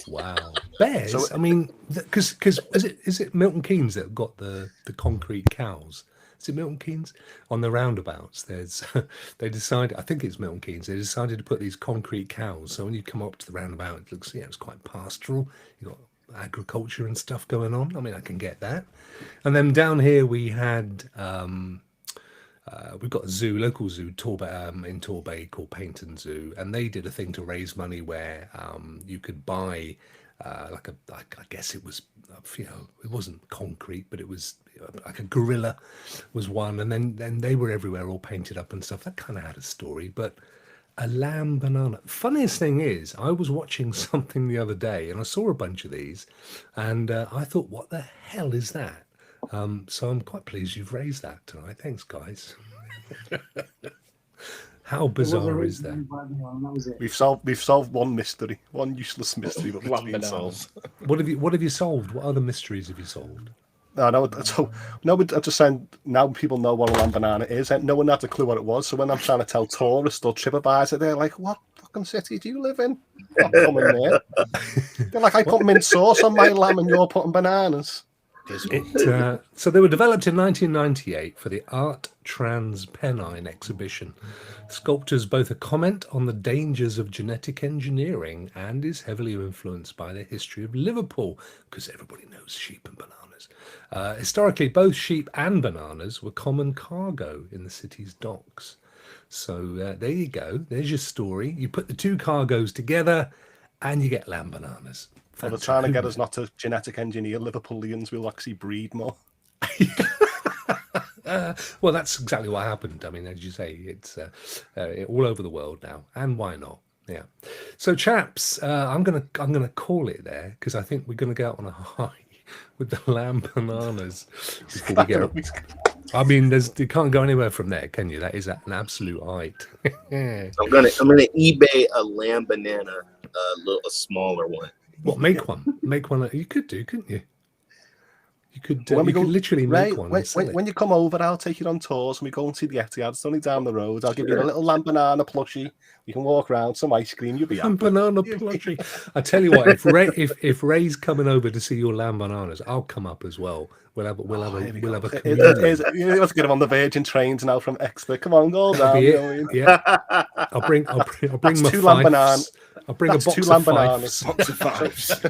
Wow. Bears? So, I mean, because is it Milton Keynes that got the concrete cows? Is it Milton Keynes? On the roundabouts, they decided, I think it's Milton Keynes, they decided to put these concrete cows. So when you come up to the roundabout, it looks, it's quite pastoral. You've got agriculture and stuff going on. I mean, I can get that. And then down here we had, we've got a zoo, local zoo, in Torbay called Paynton Zoo. And they did a thing to raise money where you could buy I guess it was, it wasn't concrete, but it was like a gorilla was one. And then they were everywhere all painted up and stuff. That kind of had a story, but a lamb banana. Funniest thing is, I was watching something the other day and I saw a bunch of these and I thought, what the hell is that? So I'm quite pleased you've raised that tonight. Thanks, guys. How bizarre is that? We've solved one mystery, one useless mystery, but it's been solved. What have you solved? What other mysteries have you solved? I'm just saying now people know what a lamb banana is. No one had a clue what it was. So when I'm trying to tell tourists or TripAdvisor, they're like, "What fucking city do you live in?" I'm not coming there. They're like, "I put mint sauce on my lamb, and you're putting bananas." So they were developed in 1998 for the Art Trans Pennine exhibition. Sculptors both a comment on the dangers of genetic engineering and is heavily influenced by the history of Liverpool, because everybody knows sheep and bananas. Historically, both sheep and bananas were common cargo in the city's docks. So there you go. There's your story. You put the two cargoes together and you get lamb bananas. Well, they're trying to get us not to genetic engineer Liverpoolians. We'll actually breed more. Well, that's exactly what happened. I mean, as you say, it's all over the world now, and why not? Yeah. So, chaps, I'm gonna call it there because I think we're gonna go out on a high with the lamb bananas before we get. I mean, you can't go anywhere from there, can you? That is an absolute height. I'm gonna eBay a lamb banana, a smaller one. What? Make one. You could do, couldn't you? You could. You could literally make one. When you come over, I'll take you on tours and we go and see the Etihad. It's only down the road. I'll give you a little lamb banana plushie. You can walk around, some ice cream. You'll be happy. Banana plushie. I tell you what, if Ray's coming over to see your lamb bananas, I'll come up as well. We'll have a communion. Let's get him on the Virgin trains now from Exeter. Come on, go down. Yeah. I'll bring my two lamb bananas. I'll bring a box of bananas.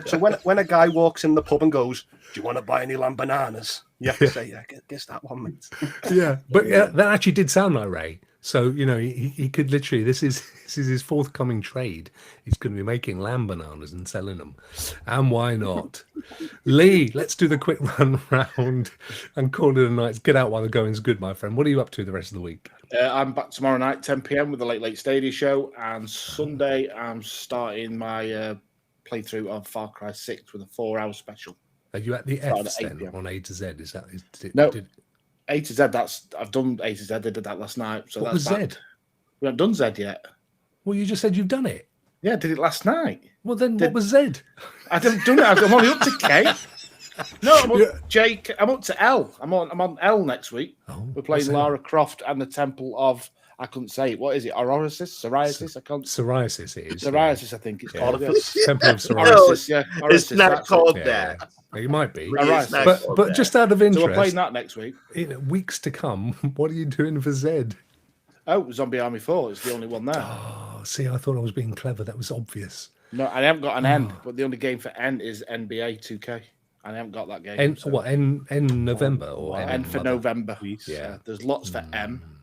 So when a guy walks in the pub and goes, "Do you want to buy any lamb bananas?" You have to say, "Yeah, guess that one, mate." Yeah, but that actually did sound like Ray. So, you know, he could literally, this is his forthcoming trade. He's going to be making lamb bananas and selling them. And why not? Lee, let's do the quick run round and call it a night. Get out while the going's good, my friend. What are you up to the rest of the week? I'm back tomorrow night, 10 p.m. with the Late Stadia show. And Sunday, I'm starting my playthrough of Far Cry 6 with a 4-hour special. Are you at the F's then on A to Z? Is that no? A to Z. I've done A to Z. I did that last night. So what that's was Z? We haven't done Z yet. Well, you just said you've done it. Yeah, I did it last night. Well, then what was Z? I haven't done it. I'm only up to K. No, I'm up J. I'm up to L. I'm on L next week. Oh, we're playing Lara Croft and the Temple of. I couldn't say it. What is it? Psoriasis? I can't. Psoriasis. It is. Psoriasis. I think it's called. Temple of Psoriasis. Yeah, it's not called that. It might be. But just out of interest, so we're playing that next week. In weeks to come, what are you doing for Z? Oh, Zombie Army 4 is the only one there. Oh, see, I thought I was being clever. That was obvious. No, I haven't got an N, but the only game for N is NBA 2K. I haven't got that game. N November or N for November? Yeah. There's lots for M.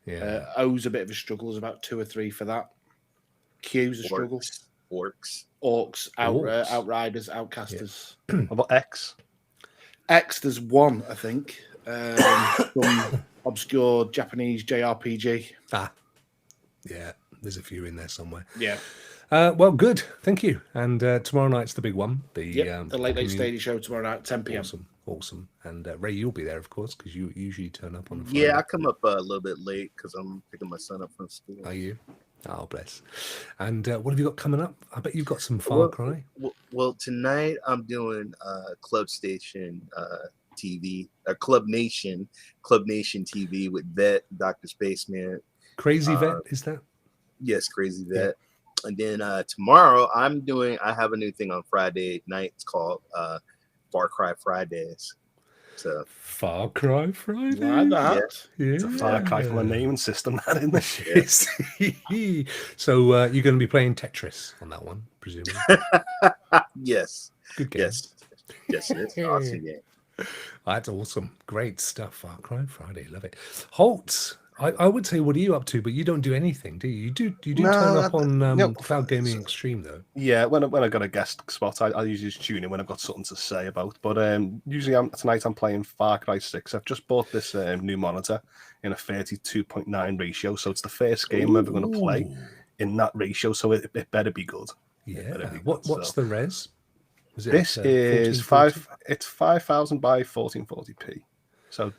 Yeah. O's a bit of a struggle. There's about 2 or 3 for that. Q's a struggle. Orcs, Outriders, Outcasters. What about X? X, there's 1, I think. Some obscure Japanese JRPG. Yeah, there's a few in there somewhere. Yeah. Well, good. Thank you. And tomorrow night's the big one. The Late Stadia show tomorrow night, 10 p.m. Awesome. And Ray, you'll be there, of course, because you usually turn up on a Friday. Yeah, I come up a little bit late because I'm picking my son up from school. Are you? Oh, bless. And what have you got coming up? I bet you've got some Far Cry. Well, tonight I'm doing Club Station TV, Club Nation TV with Vet, Dr. Spaceman. Crazy Vet, is that? Yes, Crazy Vet. Yeah. And then tomorrow I have a new thing on Friday night. It's called Far Cry Fridays. So Far Cry Fridays. Yeah. It's a Far Cry from a naming system, that in the shit. So you're going to be playing Tetris on that one, presumably. Yes. Good game. Yes, it's an awesome game. That's awesome. Great stuff. Far Cry Friday. Love it. Holt, I would say, what are you up to? But you don't do anything, do you? You do turn up on Cloud Gaming Extreme, though. Yeah, when I got a guest spot, I usually just tune in when I've got something to say about. But usually tonight I'm playing Far Cry 6. I've just bought this new monitor in a 32.9 ratio, so it's the first game I'm ever going to play in that ratio, so it better be good. Yeah. What's the res? This is 5,000 by 1440p. So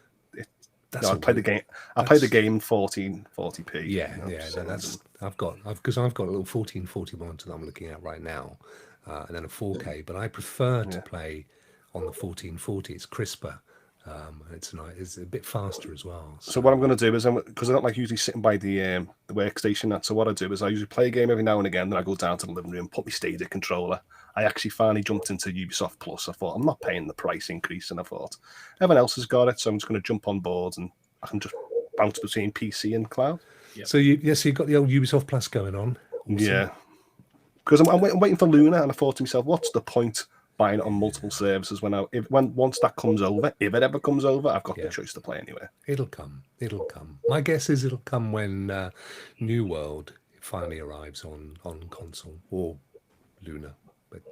I play the game. I play the game 1440p. Yeah, I've got a little 1440 monitor that I'm looking at right now, and then a 4K. But I prefer to play on the 1440. It's crisper. It's a bit faster as well. So what I'm going to do is, because I don't like usually sitting by the workstation. So what I do is I usually play a game every now and again. Then I go down to the living room, put my Stadia controller. I actually finally jumped into Ubisoft Plus. I thought, I'm not paying the price increase, and I thought everyone else has got it, so I'm just going to jump on board and I can just bounce between PC and cloud. Yep. So you've got the old Ubisoft Plus going on. Awesome. Yeah, because I'm waiting for Luna, and I thought to myself, what's the point buying it on multiple services once that comes over, if it ever comes over, I've got the choice to play anywhere. It'll come. My guess is it'll come when New World finally arrives on console or Luna. But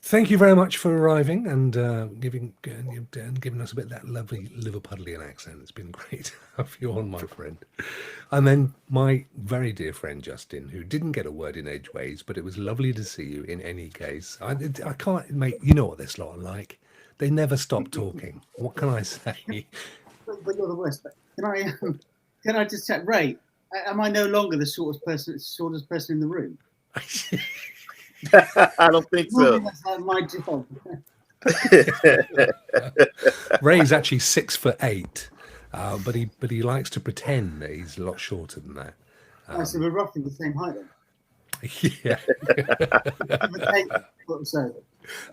thank you very much for arriving and giving us a bit of that lovely Liverpudlian accent. It's been great to have you on, my friend. And then my very dear friend Justin, who didn't get a word in edgeways, but it was lovely to see you in any case. I can't, mate. You know what this lot are like. They never stop talking. What can I say? But you're the worst. Can I just check, Ray? Am I no longer the shortest person in the room? I don't think so. That's like my job. Ray's actually 6'8", but he likes to pretend that he's a lot shorter than that. So we're roughly the same height then. Yeah.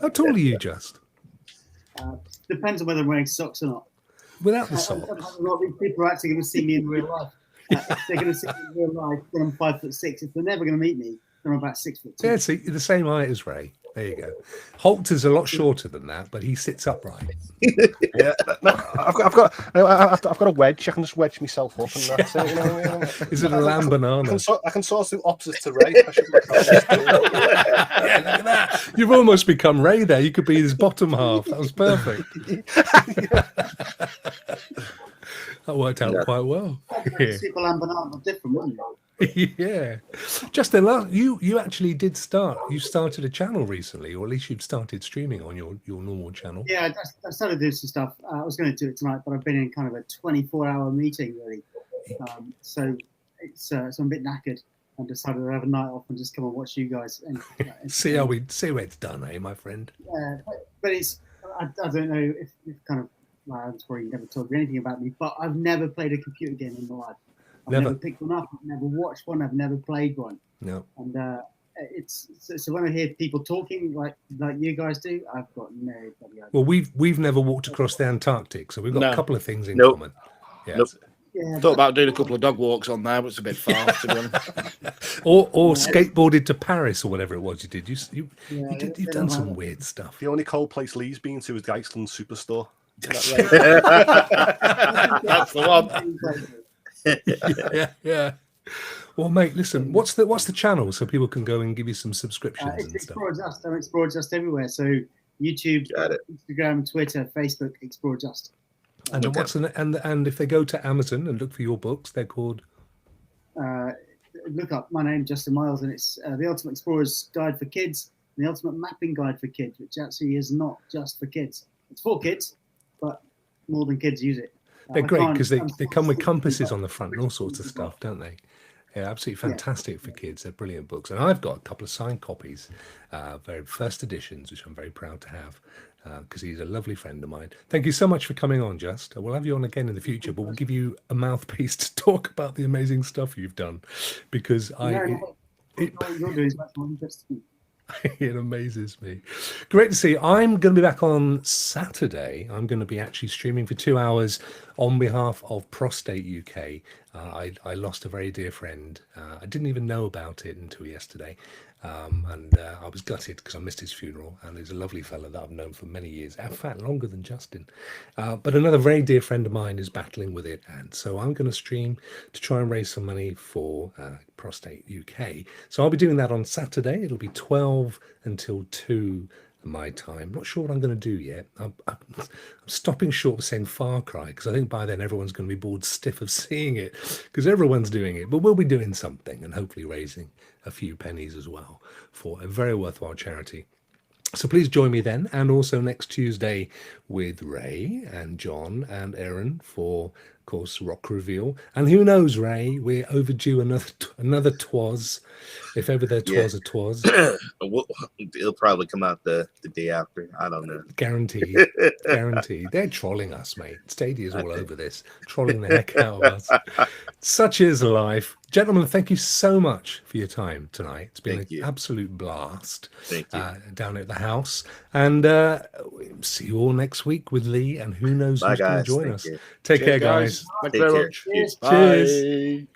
How tall are you, Just? Depends on whether I'm wearing socks or not. Without the socks. A lot of these people are actually going to see me in real life. If they're going to see me in real life, then I'm 5'6". If they're never going to meet me, I'm about 6'2". Yeah, so you're the same height as Ray. There you go. Holt is a lot shorter than that, but he sits upright. Yeah, no, I've got a wedge. I can just wedge myself up, and that's it. You know what I mean? Is it a lamb banana? I can source the opposite to Ray. I should yeah, look at that. You've almost become Ray there. You could be his bottom half. That was perfect. That worked out quite well. Super lamb banana are different, weren't they? Yeah, Justin, you actually did start. You started a channel recently, or at least you've started streaming on your normal channel. Yeah, I started doing some stuff. I was going to do it tonight, but I've been in kind of a 24-hour meeting really. So I'm a bit knackered. I decided to have a night off and just come and watch you guys. And see where it's done, eh, my friend? Yeah, but it's I don't know if kind of I'm sorry, you never told me anything about me, but I've never played a computer game in my life. I've never picked one up. I've never watched one. I've never played one. No. And it's so when I hear people talking like you guys do, I've got no bloody idea. Well, we've never walked across the Antarctic, so we've got a couple of things in common. Yeah. Nope. Yeah, thought about doing a couple of dog walks on there, but it's a bit far to be honest. or skateboarded to Paris or whatever it was you did. You've done some weird stuff. The only cold place Lee's been to is the Iceland Superstore. That's the one. Yeah. Well, mate, listen. What's the channel so people can go and give you some subscriptions and stuff? Explore Just. I'm Explore Just everywhere. So YouTube, Instagram, Twitter, Facebook. Explore Just. And and if they go to Amazon and look for your books, they're called. Look up my name, Justin Miles, and it's the Ultimate Explorer's Guide for Kids, and the Ultimate Mapping Guide for Kids, which actually is not just for kids. It's for kids, but more than kids use it. They're great because they come with compasses on the front and all sorts of stuff, don't they? Yeah, absolutely fantastic for kids. They're brilliant books. And I've got a couple of signed copies, very first editions, which I'm very proud to have because he's a lovely friend of mine. Thank you so much for coming on, Just. We'll have you on again in the future, but we'll give you a mouthpiece to talk about the amazing stuff you've done because it amazes me. Great to see you. I'm going to be back on Saturday. I'm going to be actually streaming for 2 hours on behalf of Prostate UK. I lost a very dear friend. I didn't even know about it until yesterday. And I was gutted because I missed his funeral. And he's a lovely fella that I've known for many years. In fact, longer than Justin. But another very dear friend of mine is battling with it. And so I'm going to stream to try and raise some money for Prostate UK. So I'll be doing that on Saturday. It'll be 12 until 2 my time. Not sure what I'm going to do yet. I'm stopping short of saying Far Cry because I think by then everyone's going to be bored stiff of seeing it because everyone's doing it. But we'll be doing something and hopefully raising a few pennies as well for a very worthwhile charity. So please join me then, and also next Tuesday with Ray and John and Aaron for, of course, Rokk Reveal. And who knows, Ray, we're overdue another twas, if ever there twas a twas. It'll probably come out the day after. I don't know. Guaranteed. They're trolling us, mate. Stadia's all over this, trolling the heck out of us. Such is life. Gentlemen, thank you so much for your time tonight. It's been an absolute blast down at the house. And see you all next week with Lee, and who knows who's going to join us. Take care, guys. Thank you very much. Cheers.